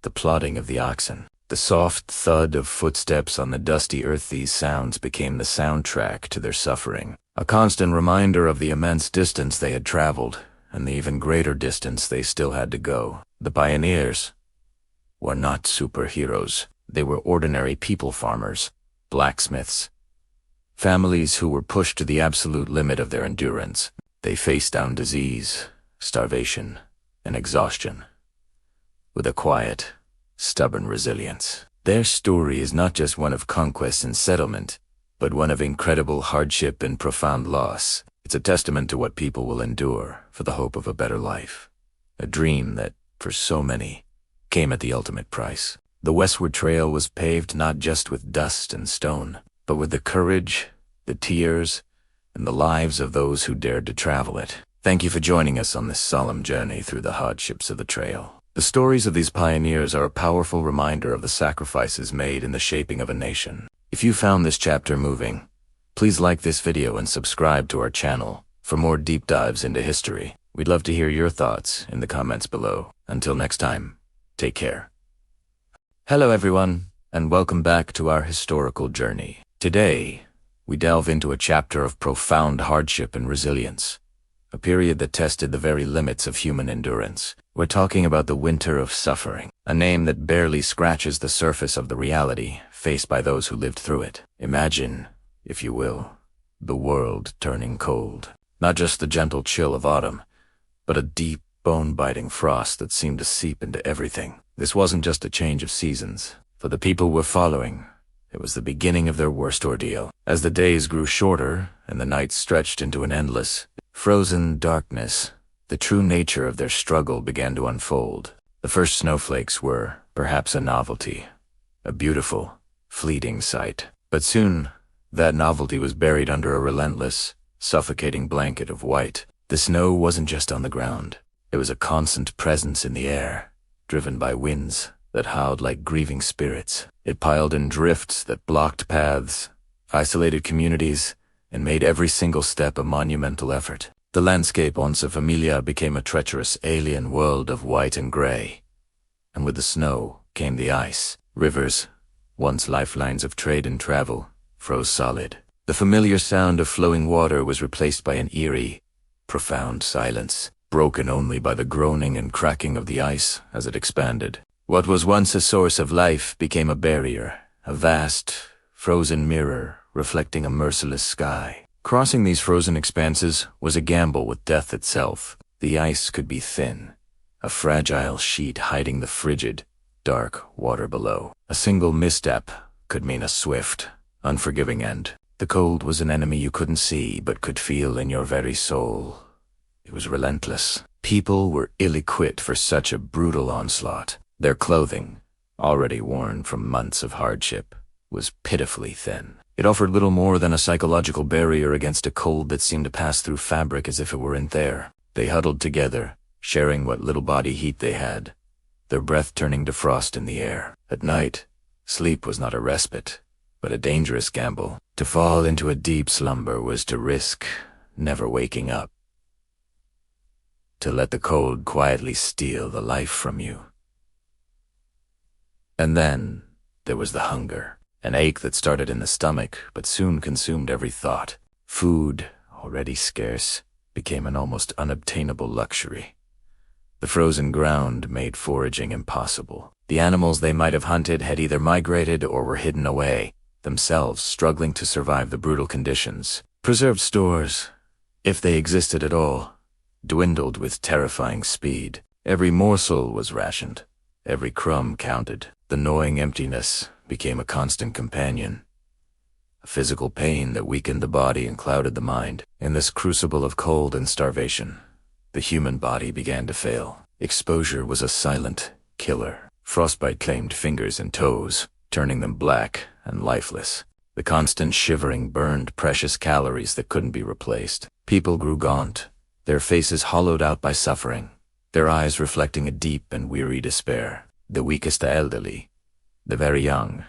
the plodding of the oxen, the soft thud of footsteps on the dusty earth. These sounds became the soundtrack to their suffering, a constant reminder of the immense distance they had traveled and the even greater distance they still had to go. The pioneers were not superheroes. They were ordinary people farmers, blacksmiths, families who were pushed to the absolute limit of their endurance. They faced down disease, starvation, and exhaustion with a quiet, stubborn resilience. Their story is not just one of conquest and settlement, but one of incredible hardship and profound loss. It's a testament to what people will endure for the hope of a better life, a dream that, for so many, came at the ultimate price. The westward trail was paved not just with dust and stone, but with the courage, the tears, and the lives of those who dared to travel it. Thank you for joining us on this solemn journey through the hardships of the trail. The stories of these pioneers are a powerful reminder of the sacrifices made in the shaping of a nation. If you found this chapter moving, please like this video and subscribe to our channel for more deep dives into history. We'd love to hear your thoughts in the comments below. Until next time, take care. Hello everyone, and welcome back to our historical journey. Today, we delve into a chapter of profound hardship and resilience, a period that tested the very limits of human endurance. We're talking about the Winter of Suffering, a name that barely scratches the surface of the reality faced by those who lived through it. Imagine, if you will, the world turning cold. Not just the gentle chill of autumn, but a deep, bone-biting frost that seemed to seep into everything. This wasn't just a change of seasons. For the people we're following, it was the beginning of their worst ordeal. As the days grew shorter and the nights stretched into an endless, frozen darkness, the true nature of their struggle began to unfold. The first snowflakes were perhaps a novelty, a beautiful, fleeting sight. But soon, that novelty was buried under a relentless, suffocating blanket of white. The snow wasn't just on the ground. It was a constant presence in the air, driven by winds that howled like grieving spirits. It piled in drifts that blocked paths, isolated communities, and made every single step a monumental effort. The landscape once a familia became a treacherous alien world of white and gray. And with the snow came the ice. Rivers, once lifelines of trade and travel, froze solid. The familiar sound of flowing water was replaced by an eerie, profound silence, broken only by the groaning and cracking of the ice as it expanded. What was once a source of life became a barrier, a vast, frozen mirror reflecting a merciless sky. Crossing these frozen expanses was a gamble with death itself. The ice could be thin, a fragile sheet hiding the frigid, dark water below. A single misstep could mean a swift, unforgiving end. The cold was an enemy you couldn't see but could feel in your very soul. It was relentless. People were ill-equipped for such a brutal onslaught. Their clothing, already worn from months of hardship, was pitifully thin. It offered little more than a psychological barrier against a cold that seemed to pass through fabric as if it weren't there. They huddled together, sharing what little body heat they had, their breath turning to frost in the air. At night, sleep was not a respite, but a dangerous gamble. To fall into a deep slumber was to risk never waking up. To let the cold quietly steal the life from you. And then there was the hunger, an ache that started in the stomach but soon consumed every thought. Food, already scarce, became an almost unobtainable luxury. The frozen ground made foraging impossible. The animals they might have hunted had either migrated or were hidden away, themselves struggling to survive the brutal conditions. Preserved stores, if they existed at all, dwindled with terrifying speed. Every morsel was rationed, every crumb counted. The gnawing emptiness became a constant companion, a physical pain that weakened the body and clouded the mind. In this crucible of cold and starvation, the human body began to fail. Exposure was a silent killer. Frostbite claimed fingers and toes, turning them black and lifeless. The constant shivering burned precious calories that couldn't be replaced. People grew gaunt, their faces hollowed out by suffering, their eyes reflecting a deep and weary despair. The weakest, the elderly, the very young,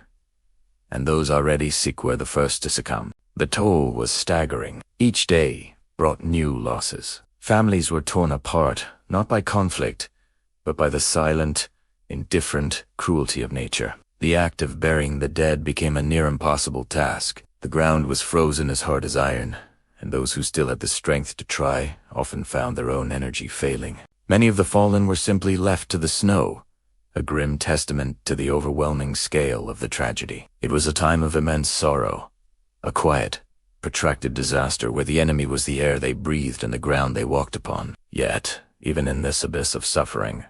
and those already sick were the first to succumb. The toll was staggering. Each day brought new losses. Families were torn apart, not by conflict, but by the silent, indifferent cruelty of nature. The act of burying the dead became a near impossible task. The ground was frozen as hard as iron, and those who still had the strength to try often found their own energy failing. Many of the fallen were simply left to the snow, a grim testament to the overwhelming scale of the tragedy. It was a time of immense sorrow, a quiet, protracted disaster where the enemy was the air they breathed and the ground they walked upon. Yet, even in this abyss of suffering,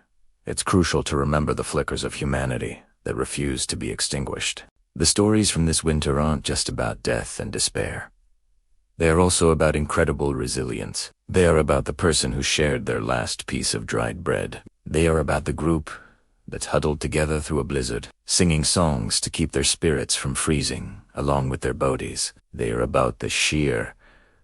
it's crucial to remember the flickers of humanity that refused to be extinguished. The stories from this winter aren't just about death and despair. They are also about incredible resilience. They are about the person who shared their last piece of dried bread. They are about the group that's huddled together through a blizzard, singing songs to keep their spirits from freezing, along with their bodies. They are about the sheer,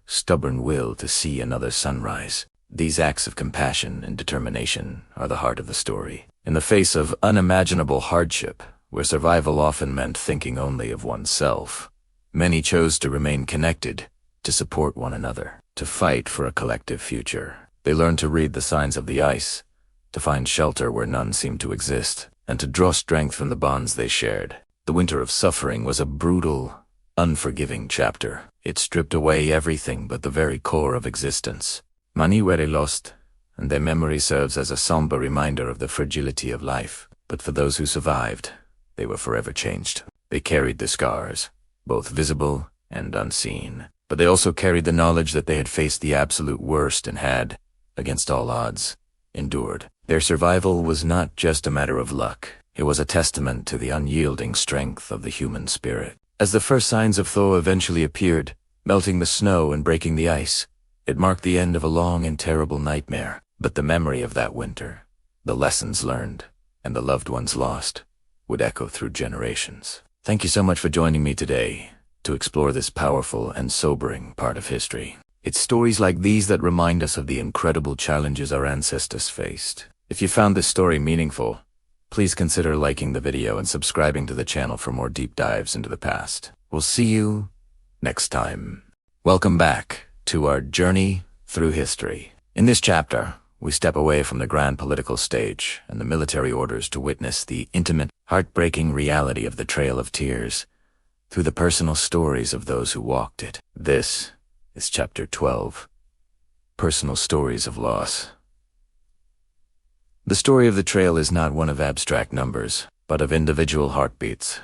stubborn will to see another sunrise. These acts of compassion and determination are the heart of the story. In the face of unimaginable hardship, where survival often meant thinking only of oneself, many chose to remain connected, to support one another, to fight for a collective future. They learned to read the signs of the ice, to find shelter where none seemed to exist, and to draw strength from the bonds they shared. The winter of suffering was a brutal, unforgiving chapter. It stripped away everything but the very core of existence. Many were lost, and their memory serves as a somber reminder of the fragility of life. But for those who survived, they were forever changed. They carried the scars, both visible and unseen. But they also carried the knowledge that they had faced the absolute worst and had, against all odds, endured. Their survival was not just a matter of luck. It was a testament to the unyielding strength of the human spirit. As the first signs of thaw eventually appeared, melting the snow and breaking the ice, it marked the end of a long and terrible nightmare. But the memory of that winter, the lessons learned, and the loved ones lost, would echo through generations. Thank you so much for joining me today to explore this powerful and sobering part of history. It's stories like these that remind us of the incredible challenges our ancestors faced. If you found this story meaningful, please consider liking the video and subscribing to the channel for more deep dives into the past. We'll see you next time. Welcome back to our journey through history. In this chapter, we step away from the grand political stage and the military orders to witness the intimate, heartbreaking reality of the Trail of Tears through the personal stories of those who walked it. This is Chapter 12, Personal Stories of Loss. The story of the trail is not one of abstract numbers, but of individual heartbeats,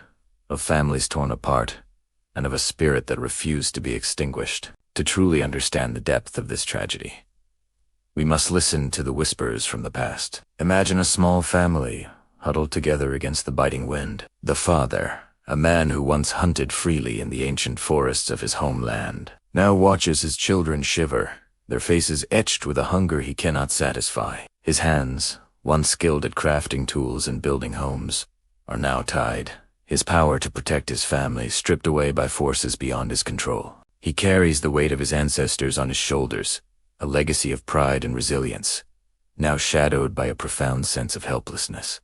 of families torn apart, and of a spirit that refused to be extinguished. To truly understand the depth of this tragedy, we must listen to the whispers from the past. Imagine a small family huddled together against the biting wind. The father, a man who once hunted freely in the ancient forests of his homeland, now watches his children shiver, their faces etched with a hunger he cannot satisfy. His hands, once skilled at crafting tools and building homes, are now tied, his power to protect his family stripped away by forces beyond his control. He carries the weight of his ancestors on his shoulders, a legacy of pride and resilience, now shadowed by a profound sense of helplessness.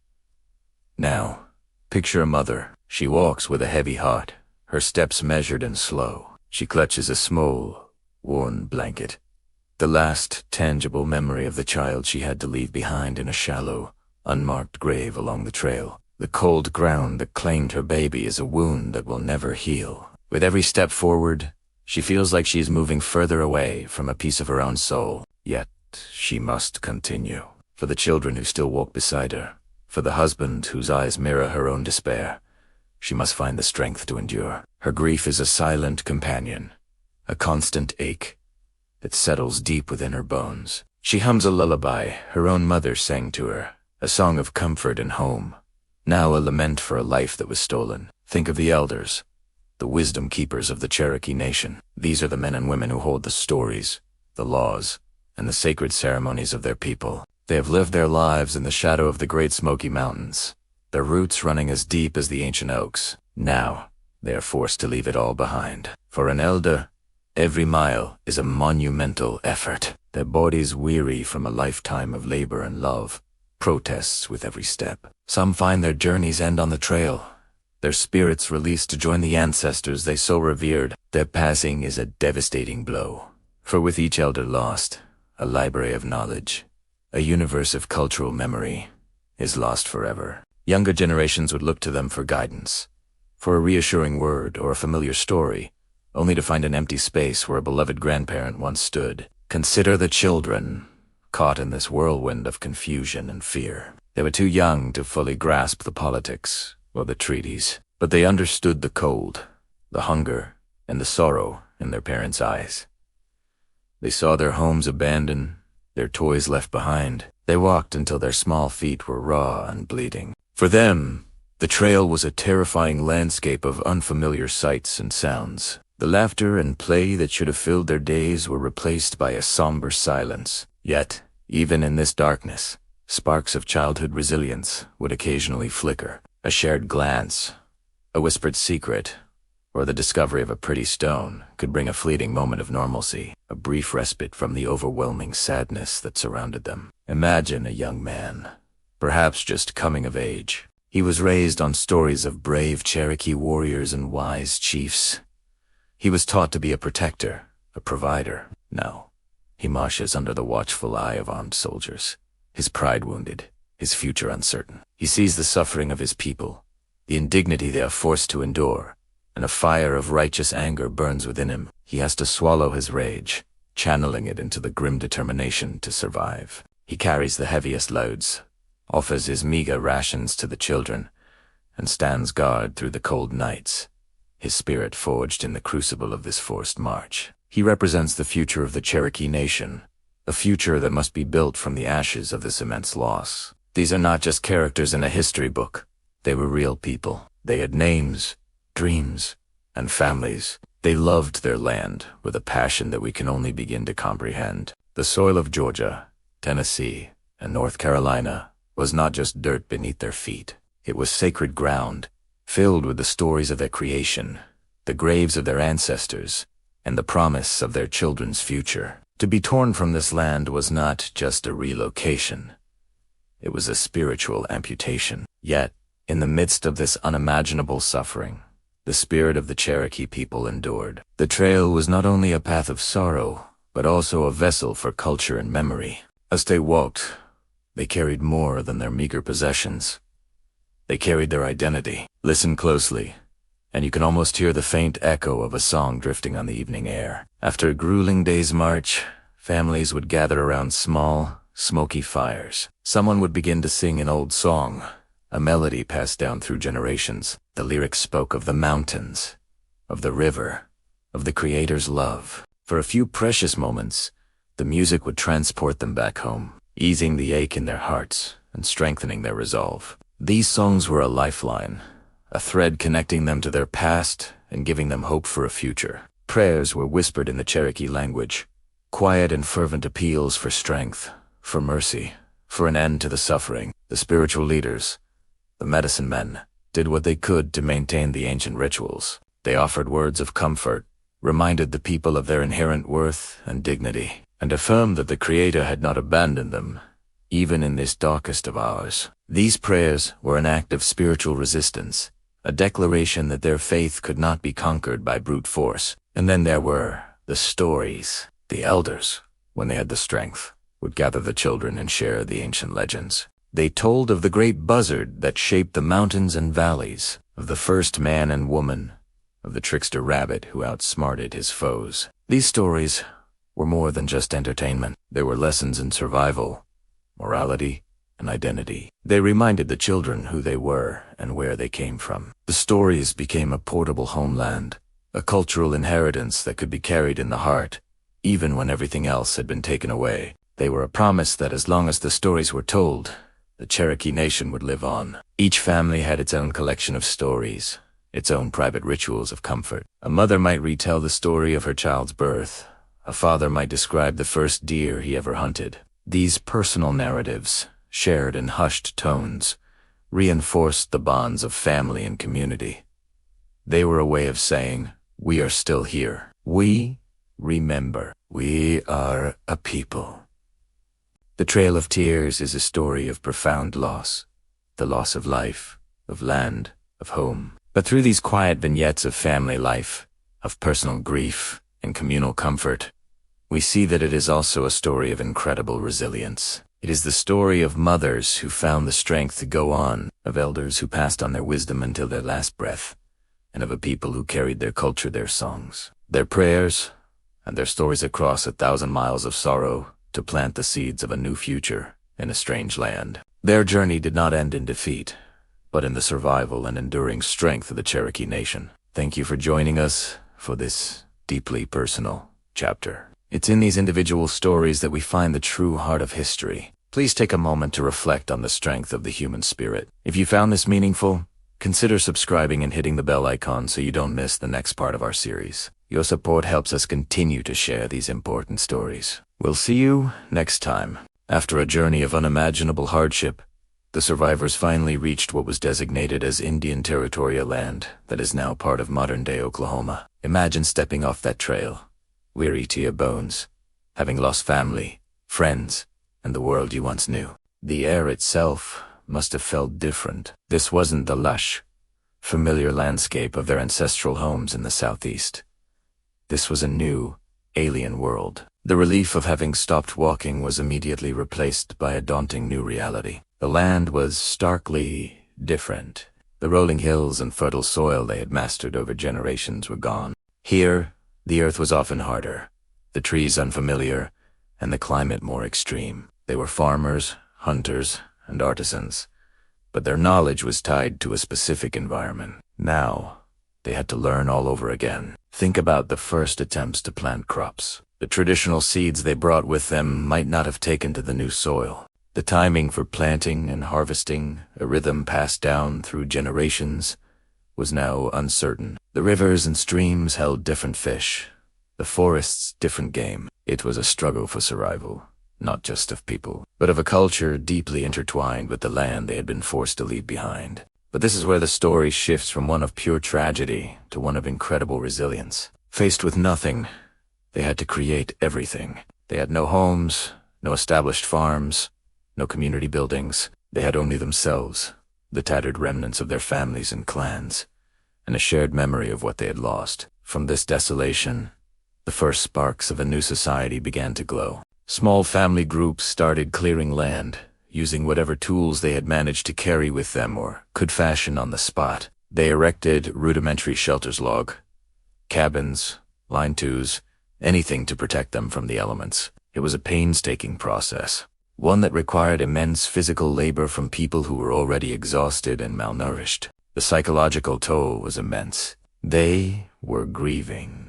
Now, picture a mother. She walks with a heavy heart, her steps measured and slow. She clutches a small, worn blanket, the last tangible memory of the child she had to leave behind in a shallow, unmarked grave along the trail. The cold ground that claimed her baby is a wound that will never heal. With every step forward, she feels like she is moving further away from a piece of her own soul. Yet, she must continue. For the children who still walk beside her, for the husband whose eyes mirror her own despair, she must find the strength to endure. Her grief is a silent companion, a constant ache that settles deep within her bones. She hums a lullaby her own mother sang to her, a song of comfort and home, now a lament for a life that was stolen. Think of the elders, the wisdom keepers of the Cherokee Nation. These are the men and women who hold the stories, the laws, and the sacred ceremonies of their people. They have lived their lives in the shadow of the Great Smoky Mountains, their roots running as deep as the ancient oaks. Now, they are forced to leave it all behind. For an elder, every mile is a monumental effort. Their bodies weary from a lifetime of labor and love, protests with every step. Some find their journeys end on the trail, their spirits released to join the ancestors they so revered. Their passing is a devastating blow, for with each elder lost, a library of knowledge, a universe of cultural memory, is lost forever. Younger generations would look to them for guidance, for a reassuring word or a familiar story, only to find an empty space where a beloved grandparent once stood. Consider the children, caught in this whirlwind of confusion and fear. They were too young to fully grasp the politics or the treaties, but they understood the cold, the hunger, and the sorrow in their parents' eyes. They saw their homes abandoned, their toys left behind. They walked until their small feet were raw and bleeding. For them, the trail was a terrifying landscape of unfamiliar sights and sounds. The laughter and play that should have filled their days were replaced by a somber silence. Yet, even in this darkness, sparks of childhood resilience would occasionally flicker. A shared glance, a whispered secret, or the discovery of a pretty stone could bring a fleeting moment of normalcy, a brief respite from the overwhelming sadness that surrounded them. Imagine a young man, perhaps just coming of age. He was raised on stories of brave Cherokee warriors and wise chiefs. He was taught to be a protector, a provider. Now, He marches under the watchful eye of armed soldiers, his pride wounded, his future uncertain. He sees the suffering of his people, the indignity they are forced to endure, and a fire of righteous anger burns within him. He has to swallow his rage, channeling it into the grim determination to survive. He carries the heaviest loads, offers his meager rations to the children, and stands guard through the cold nights, his spirit forged in the crucible of this forced march. He represents the future of the Cherokee Nation, a future that must be built from the ashes of this immense loss. These are not just characters in a history book. They were real people. They had names, dreams, and families. They loved their land with a passion that we can only begin to comprehend. The soil of Georgia, Tennessee, and North Carolina was not just dirt beneath their feet. It was sacred ground, filled with the stories of their creation, the graves of their ancestors, and the promise of their children's future. To be torn from this land was not just a relocation. It was a spiritual amputation. Yet, in the midst of this unimaginable suffering, the spirit of the Cherokee people endured. The trail was not only a path of sorrow, but also a vessel for culture and memory. As they walked, they carried more than their meager possessions. They carried their identity. Listen closely, and you can almost hear the faint echo of a song drifting on the evening air. After a grueling day's march, families would gather around small, smoky fires. Someone would begin to sing an old song, a melody passed down through generations. The lyrics spoke of the mountains, of the river, of the Creator's love. For a few precious moments, the music would transport them back home, easing the ache in their hearts and strengthening their resolve. These songs were a lifeline, a thread connecting them to their past and giving them hope for a future. Prayers were whispered in the Cherokee language, quiet and fervent appeals for strength, for mercy, for an end to the suffering. The spiritual leaders, the medicine men, did what they could to maintain the ancient rituals. They offered words of comfort, reminded the people of their inherent worth and dignity, and affirmed that the Creator had not abandoned them, even in this darkest of hours. These prayers were an act of spiritual resistance, a declaration that their faith could not be conquered by brute force. And then there were the stories. The elders, when they had the strength, would gather the children and share the ancient legends. They told of the great buzzard that shaped the mountains and valleys, of the first man and woman, of the trickster rabbit who outsmarted his foes. These stories were more than just entertainment. They were lessons in survival, morality, and identity. They reminded the children who they were and where they came from. The stories became a portable homeland, a cultural inheritance that could be carried in the heart, even when everything else had been taken away. They were a promise that as long as the stories were told, the Cherokee Nation would live on. Each family had its own collection of stories, its own private rituals of comfort. A mother might retell the story of her child's birth. A father might describe the first deer he ever hunted. These personal narratives, shared in hushed tones, reinforced the bonds of family and community. They were a way of saying, we are still here. We remember. We are a people. The Trail of Tears is a story of profound loss, the loss of life, of land, of home. But through these quiet vignettes of family life, of personal grief and communal comfort, we see that it is also a story of incredible resilience. It is the story of mothers who found the strength to go on, of elders who passed on their wisdom until their last breath, and of a people who carried their culture, their songs, their prayers, and their stories across 1,000 miles of sorrow to plant the seeds of a new future in a strange land. Their journey did not end in defeat, but in the survival and enduring strength of the Cherokee Nation. Thank you for joining us for this deeply personal chapter. It's in these individual stories that we find the true heart of history. Please take a moment to reflect on the strength of the human spirit. If you found this meaningful, consider subscribing and hitting the bell icon so you don't miss the next part of our series. Your support helps us continue to share these important stories. We'll see you next time. After a journey of unimaginable hardship, the survivors finally reached what was designated as Indian Territorial land that is now part of modern-day Oklahoma. Imagine stepping off that trail, weary to your bones, having lost family, friends, and the world you once knew. The air itself must have felt different. This wasn't the lush, familiar landscape of their ancestral homes in the southeast. This was a new, alien world. The relief of having stopped walking was immediately replaced by a daunting new reality. The land was starkly different. The rolling hills and fertile soil they had mastered over generations were gone. Here, the earth was often harder, the trees unfamiliar, and the climate more extreme. They were farmers, hunters, and artisans, but their knowledge was tied to a specific environment. Now, they had to learn all over again. Think about the first attempts to plant crops. The traditional seeds they brought with them might not have taken to the new soil. The timing for planting and harvesting, a rhythm passed down through generations, was now uncertain. The rivers and streams held different fish, the forests different game. It was a struggle for survival, not just of people, but of a culture deeply intertwined with the land they had been forced to leave behind. But this is where the story shifts from one of pure tragedy to one of incredible resilience. Faced with nothing, they had to create everything. They had no homes, no established farms, no community buildings. They had only themselves, the tattered remnants of their families and clans, and a shared memory of what they had lost. From this desolation, the first sparks of a new society began to glow. Small family groups started clearing land, using whatever tools they had managed to carry with them or could fashion on the spot. They erected rudimentary shelters, log cabins, lean-tos, anything to protect them from the elements. It was a painstaking process, one that required immense physical labor from people who were already exhausted and malnourished. The psychological toll was immense. They were grieving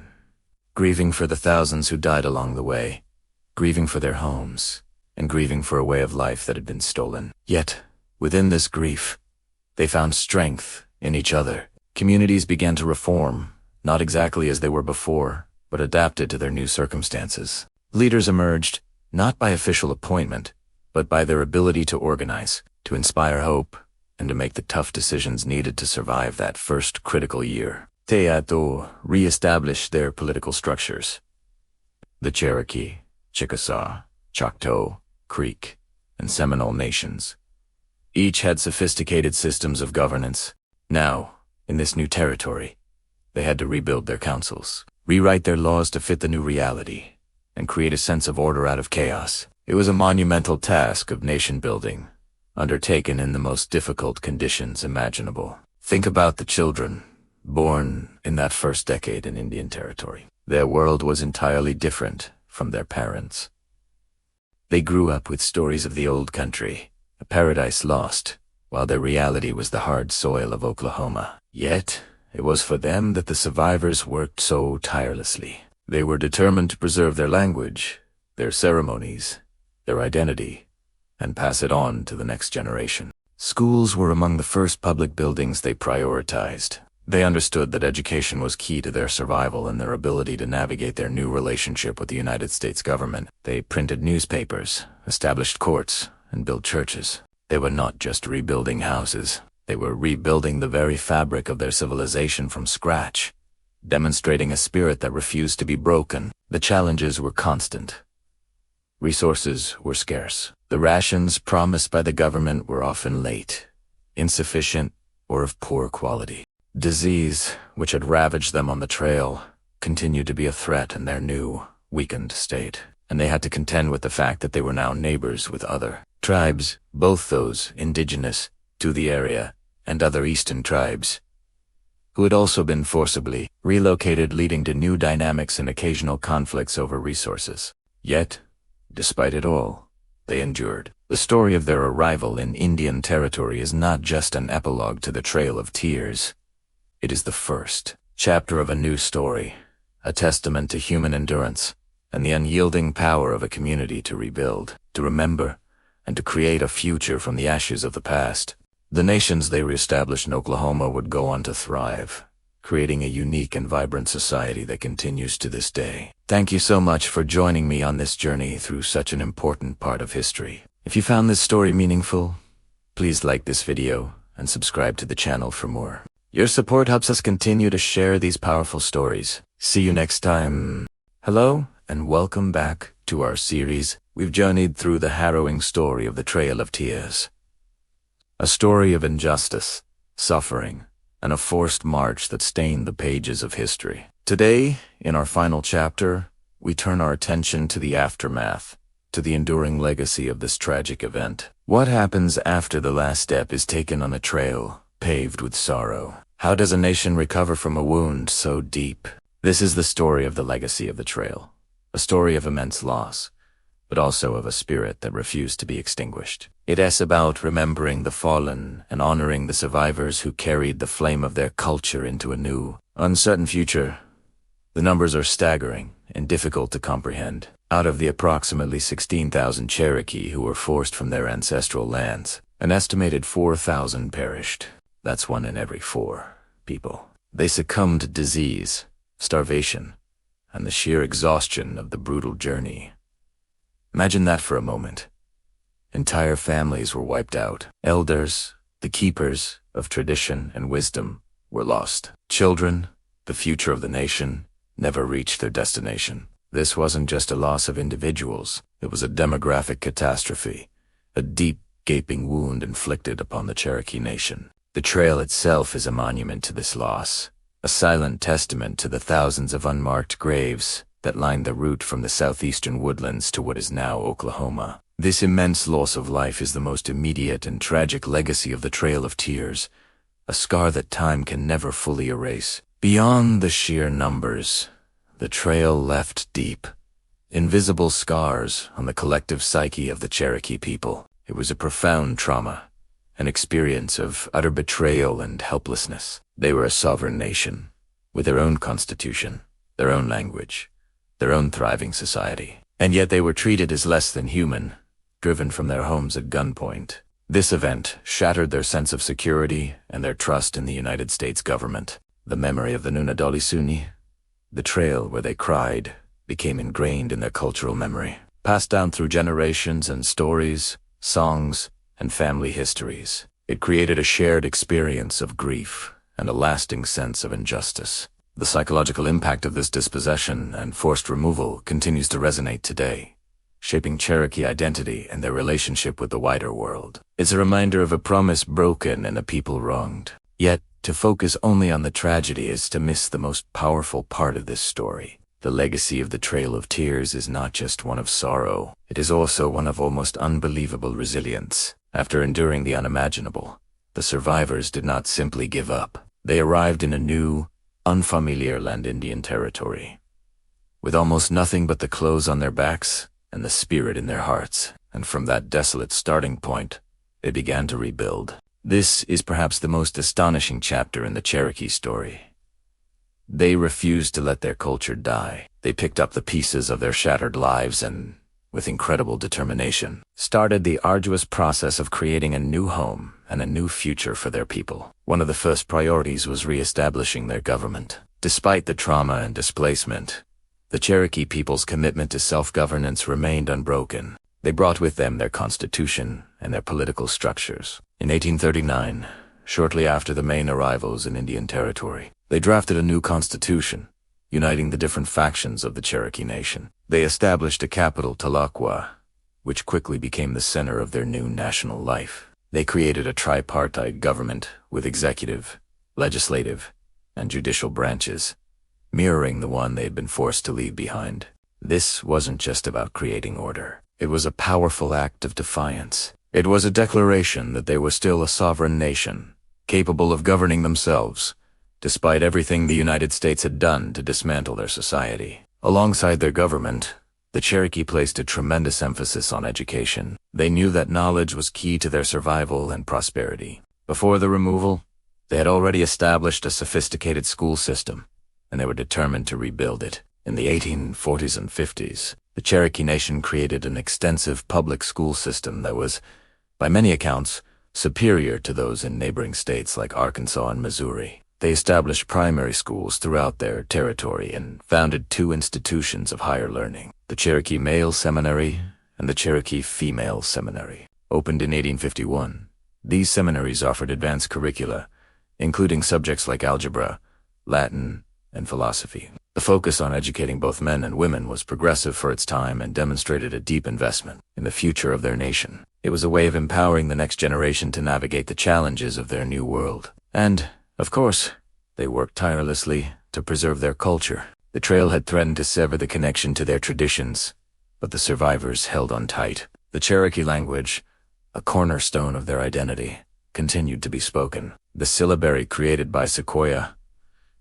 for the thousands who died along the way, grieving for their homes, and grieving for a way of life that had been stolen. Yet, within this grief, they found strength in each other. Communities began to reform, not exactly as they were before, but adapted to their new circumstances. Leaders emerged, not by official appointment, but by their ability to organize, to inspire hope, and to make the tough decisions needed to survive that first critical year. Teato re-established their political structures. The Cherokee, Chickasaw, Choctaw, Creek, and Seminole nations. Each had sophisticated systems of governance. Now, in this new territory, they had to rebuild their councils, rewrite their laws to fit the new reality, and create a sense of order out of chaos. It was a monumental task of nation-building, undertaken in the most difficult conditions imaginable. Think about the children born in that first decade in Indian Territory. Their world was entirely different from their parents. They grew up with stories of the old country, a paradise lost, while their reality was the hard soil of Oklahoma. Yet, it was for them that the survivors worked so tirelessly. They were determined to preserve their language, their ceremonies, their identity, and pass it on to the next generation. Schools were among the first public buildings they prioritized. They understood that education was key to their survival and their ability to navigate their new relationship with the United States government. They printed newspapers, established courts, and built churches. They were not just rebuilding houses. They were rebuilding the very fabric of their civilization from scratch, demonstrating a spirit that refused to be broken. The challenges were constant. Resources were scarce. The rations promised by the government were often late, insufficient, or of poor quality. Disease, which had ravaged them on the trail, continued to be a threat in their new, weakened state, and they had to contend with the fact that they were now neighbors with other tribes, both those indigenous to the area and other eastern tribes, who had also been forcibly relocated, leading to new dynamics and occasional conflicts over resources. Yet, despite it all, they endured. The story of their arrival in Indian Territory is not just an epilogue to the Trail of Tears. It is the first chapter of a new story, a testament to human endurance and the unyielding power of a community to rebuild, to remember, and to create a future from the ashes of the past. The nations they reestablished in Oklahoma would go on to thrive, creating a unique and vibrant society that continues to this day. Thank you so much for joining me on this journey through such an important part of history. If you found this story meaningful, please like this video and subscribe to the channel for more. Your support helps us continue to share these powerful stories. See you next time. Hello, and welcome back to our series. We've journeyed through the harrowing story of the Trail of Tears. A story of injustice, suffering, and a forced march that stained the pages of history. Today, in our final chapter, we turn our attention to the aftermath, to the enduring legacy of this tragic event. What happens after the last step is taken on a trail paved with sorrow? How does a nation recover from a wound so deep? This is the story of the legacy of the trail, a story of immense loss, but also of a spirit that refused to be extinguished. It is about remembering the fallen and honoring the survivors who carried the flame of their culture into a new, uncertain future. The numbers are staggering and difficult to comprehend. Out of the approximately 16,000 Cherokee who were forced from their ancestral lands, an estimated 4,000 perished. That's 1 in every 4 people. They succumbed to disease, starvation, and the sheer exhaustion of the brutal journey. Imagine that for a moment. Entire families were wiped out. Elders, the keepers of tradition and wisdom, were lost. Children, the future of the nation, never reached their destination. This wasn't just a loss of individuals. It was a demographic catastrophe, a deep, gaping wound inflicted upon the Cherokee Nation. The trail itself is a monument to this loss, a silent testament to the thousands of unmarked graves that lined the route from the southeastern woodlands to what is now Oklahoma. This immense loss of life is the most immediate and tragic legacy of the Trail of Tears, a scar that time can never fully erase. Beyond the sheer numbers, the trail left deep, invisible scars on the collective psyche of the Cherokee people. It was a profound trauma, an experience of utter betrayal and helplessness. They were a sovereign nation, with their own constitution, their own language, their own thriving society. And yet they were treated as less than human, driven from their homes at gunpoint. This event shattered their sense of security and their trust in the United States government. The memory of the Nunadali, the trail where they cried, became ingrained in their cultural memory, passed down through generations and stories, songs, and family histories. It created a shared experience of grief and a lasting sense of injustice. The psychological impact of this dispossession and forced removal continues to resonate today, shaping Cherokee identity and their relationship with the wider world. It's a reminder of a promise broken and a people wronged. Yet, to focus only on the tragedy is to miss the most powerful part of this story. The legacy of the Trail of Tears is not just one of sorrow, it is also one of almost unbelievable resilience. After enduring the unimaginable, the survivors did not simply give up. They arrived in a new, unfamiliar land Indian territory, with almost nothing but the clothes on their backs and the spirit in their hearts. And from that desolate starting point, they began to rebuild. This is perhaps the most astonishing chapter in the Cherokee story. They refused to let their culture die. They picked up the pieces of their shattered lives and, with incredible determination, started the arduous process of creating a new home and a new future for their people. One of the first priorities was re-establishing their government. Despite the trauma and displacement, the Cherokee people's commitment to self-governance remained unbroken. They brought with them their constitution and their political structures. In 1839, shortly after the main arrivals in Indian Territory, they drafted a new constitution, uniting the different factions of the Cherokee Nation. They established a capital, Tahlequah, which quickly became the center of their new national life. They created a tripartite government with executive, legislative, and judicial branches, mirroring the one they had been forced to leave behind. This wasn't just about creating order. It was a powerful act of defiance. It was a declaration that they were still a sovereign nation, capable of governing themselves, despite everything the United States had done to dismantle their society. Alongside their government, the Cherokee placed a tremendous emphasis on education. They knew that knowledge was key to their survival and prosperity. Before the removal, they had already established a sophisticated school system, and they were determined to rebuild it. In the 1840s and 50s, the Cherokee Nation created an extensive public school system that was, by many accounts, superior to those in neighboring states like Arkansas and Missouri. They established primary schools throughout their territory and founded 2 institutions of higher learning, the Cherokee Male Seminary and the Cherokee Female Seminary. Opened in 1851, these seminaries offered advanced curricula, including subjects like algebra, Latin, and philosophy. The focus on educating both men and women was progressive for its time and demonstrated a deep investment in the future of their nation. It was a way of empowering the next generation to navigate the challenges of their new world. And, of course, they worked tirelessly to preserve their culture. The trail had threatened to sever the connection to their traditions, but the survivors held on tight. The Cherokee language, a cornerstone of their identity, continued to be spoken. The syllabary created by Sequoia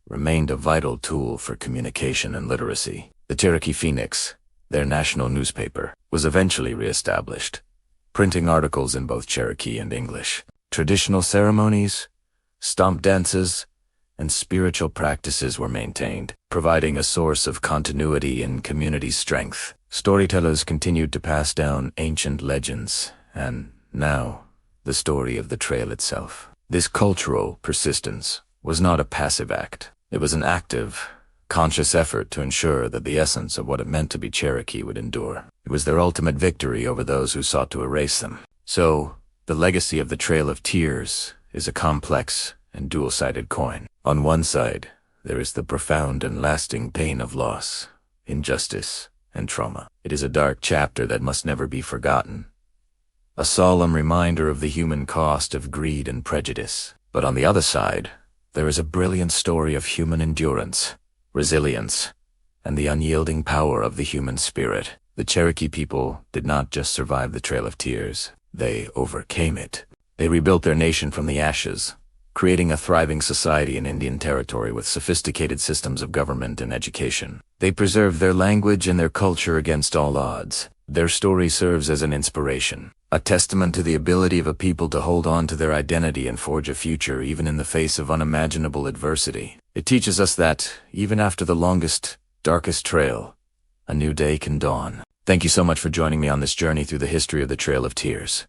remained a vital tool for communication and literacy. The Cherokee Phoenix, their national newspaper, was eventually reestablished, printing articles in both Cherokee and English. Traditional ceremonies, stomp dances, and spiritual practices were maintained, providing a source of continuity and community strength. Storytellers continued to pass down ancient legends, and now, the story of the trail itself. This cultural persistence was not a passive act. It was an active, conscious effort to ensure that the essence of what it meant to be Cherokee would endure. It was their ultimate victory over those who sought to erase them. So, the legacy of the Trail of Tears is a complex and dual-sided coin. On one side, there is the profound and lasting pain of loss, injustice, and trauma. It is a dark chapter that must never be forgotten, a solemn reminder of the human cost of greed and prejudice. But on the other side, there is a brilliant story of human endurance, resilience, and the unyielding power of the human spirit. The Cherokee people did not just survive the Trail of Tears, they overcame it. They rebuilt their nation from the ashes, creating a thriving society in Indian Territory with sophisticated systems of government and education. They preserved their language and their culture against all odds. Their story serves as an inspiration, a testament to the ability of a people to hold on to their identity and forge a future even in the face of unimaginable adversity. It teaches us that, even after the longest, darkest trail, a new day can dawn. Thank you so much for joining me on this journey through the history of the Trail of Tears.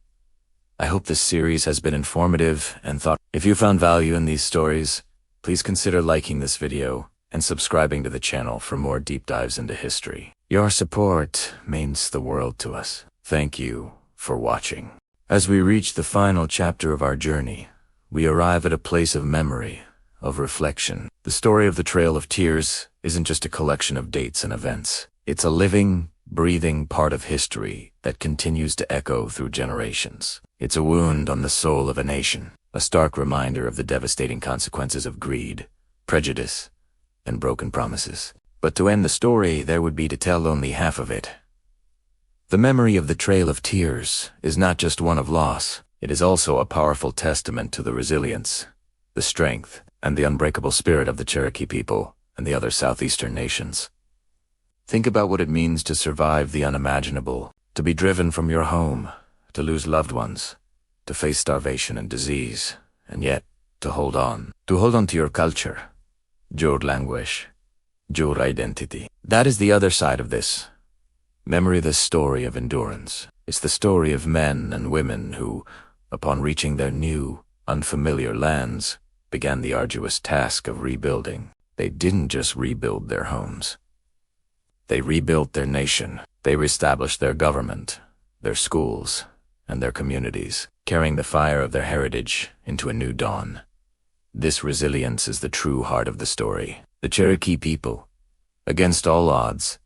I hope this series has been informative and thought. If you found value in these stories, please consider liking this video and subscribing to the channel for more deep dives into history. Your support means the world to us. Thank you for watching. As we reach the final chapter of our journey, we arrive at a place of memory, of reflection. The story of the Trail of Tears isn't just a collection of dates and events. It's a living, breathing part of history that continues to echo through generations. It's a wound on the soul of a nation, a stark reminder of the devastating consequences of greed, prejudice, and broken promises. But to end the story, there would be to tell only half of it. The memory of the Trail of Tears is not just one of loss. It is also a powerful testament to the resilience, the strength, and the unbreakable spirit of the Cherokee people and the other southeastern nations. Think about what it means to survive the unimaginable, to be driven from your home, to lose loved ones, to face starvation and disease, and yet to hold on to your culture, your language, your identity. That is the other side of this. Memory, the story of endurance. It's the story of men and women who, upon reaching their new, unfamiliar lands, began the arduous task of rebuilding. They didn't just rebuild their homes. They rebuilt their nation. They reestablished their government, their schools, and their communities, carrying the fire of their heritage into a new dawn. This resilience is the true heart of the story. The Cherokee people, against all odds,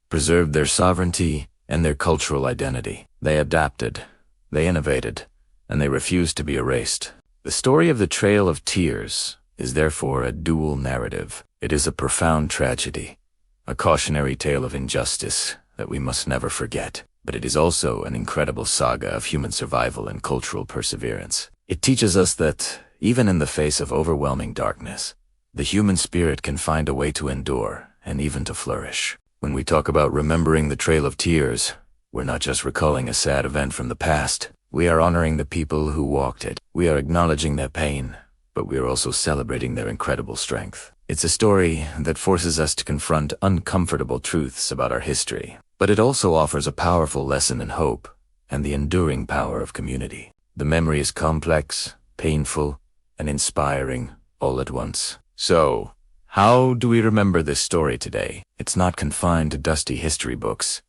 preserved their sovereignty and their cultural identity. They adapted, they innovated, and they refused to be erased. The story of the Trail of Tears is therefore a dual narrative. It is a profound tragedy, a cautionary tale of injustice that we must never forget. But it is also an incredible saga of human survival and cultural perseverance. It teaches us that, even in the face of overwhelming darkness, the human spirit can find a way to endure and even to flourish. When we talk about remembering the Trail of Tears, we're not just recalling a sad event from the past. We are honoring the people who walked it. We are acknowledging their pain, but we are also celebrating their incredible strength. It's a story that forces us to confront uncomfortable truths about our history, but it also offers a powerful lesson in hope and the enduring power of community. The memory is complex, painful, and inspiring all at once. So, how do we remember this story today? It's not confined to dusty history books.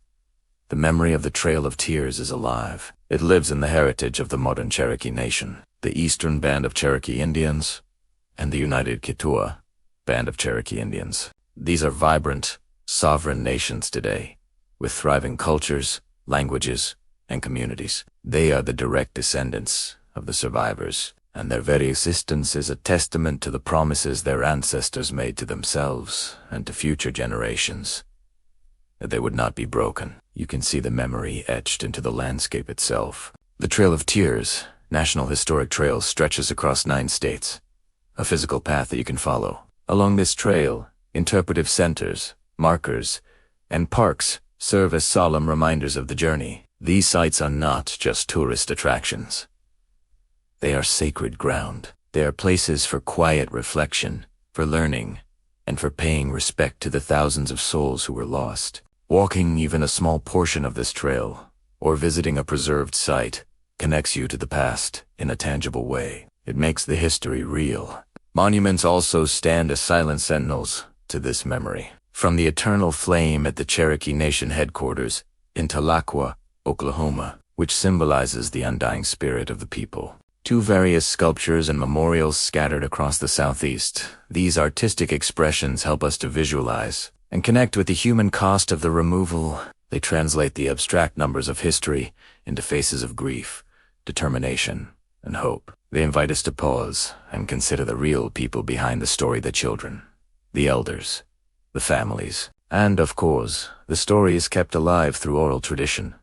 The memory of the Trail of Tears is alive. It lives in the heritage of the modern Cherokee Nation, the Eastern Band of Cherokee Indians, and the United Echota Band of Cherokee Indians. These are vibrant, sovereign nations today, with thriving cultures, languages, and communities. They are the direct descendants of the survivors, and their very existence is a testament to the promises their ancestors made to themselves and to future generations, that they would not be broken. You can see the memory etched into the landscape itself. The Trail of Tears National Historic Trail stretches across 9 states, a physical path that you can follow. Along this trail, interpretive centers, markers, and parks serve as solemn reminders of the journey. These sites are not just tourist attractions. They are sacred ground. They are places for quiet reflection, for learning, and for paying respect to the thousands of souls who were lost. Walking even a small portion of this trail, or visiting a preserved site, connects you to the past in a tangible way. It makes the history real. Monuments also stand as silent sentinels to this memory. From the eternal flame at the Cherokee Nation headquarters in Tahlequah, Oklahoma, which symbolizes the undying spirit of the people, to various sculptures and memorials scattered across the Southeast, these artistic expressions help us to visualize and connect with the human cost of the removal. They translate the abstract numbers of history into faces of grief, determination, and hope. They invite us to pause and consider the real people behind the story: the children, the elders, the families. And, of course, the story is kept alive through oral tradition,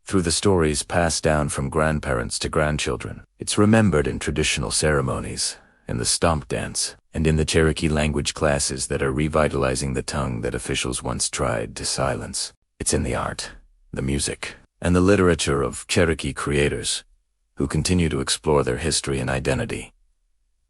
through the stories passed down from grandparents to grandchildren. It's remembered in traditional ceremonies, in the stomp dance, and in the Cherokee language classes that are revitalizing the tongue that officials once tried to silence. It's in the art, the music, and the literature of Cherokee creators who continue to explore their history and identity,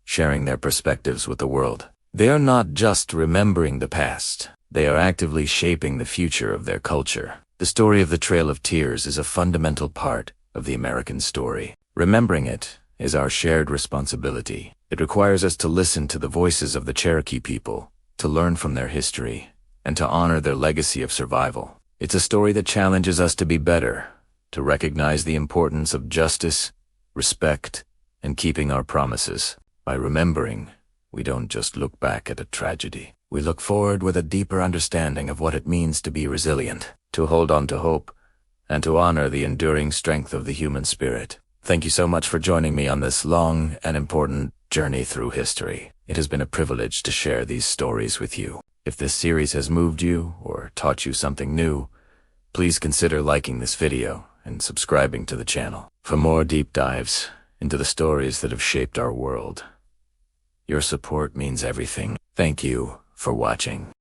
sharing their perspectives with the world. They are not just remembering the past, they are actively shaping the future of their culture. The story of the Trail of Tears is a fundamental part of the American story. Remembering it is our shared responsibility. It requires us to listen to the voices of the Cherokee people, to learn from their history, and to honor their legacy of survival. It's a story that challenges us to be better, to recognize the importance of justice, respect, and keeping our promises. By remembering, we don't just look back at a tragedy. We look forward with a deeper understanding of what it means to be resilient, to hold on to hope, and to honor the enduring strength of the human spirit. Thank you so much for joining me on this long and important journey through history. It has been a privilege to share these stories with you. If this series has moved you or taught you something new, please consider liking this video and subscribing to the channel for more deep dives into the stories that have shaped our world. Your support means everything. Thank you for watching.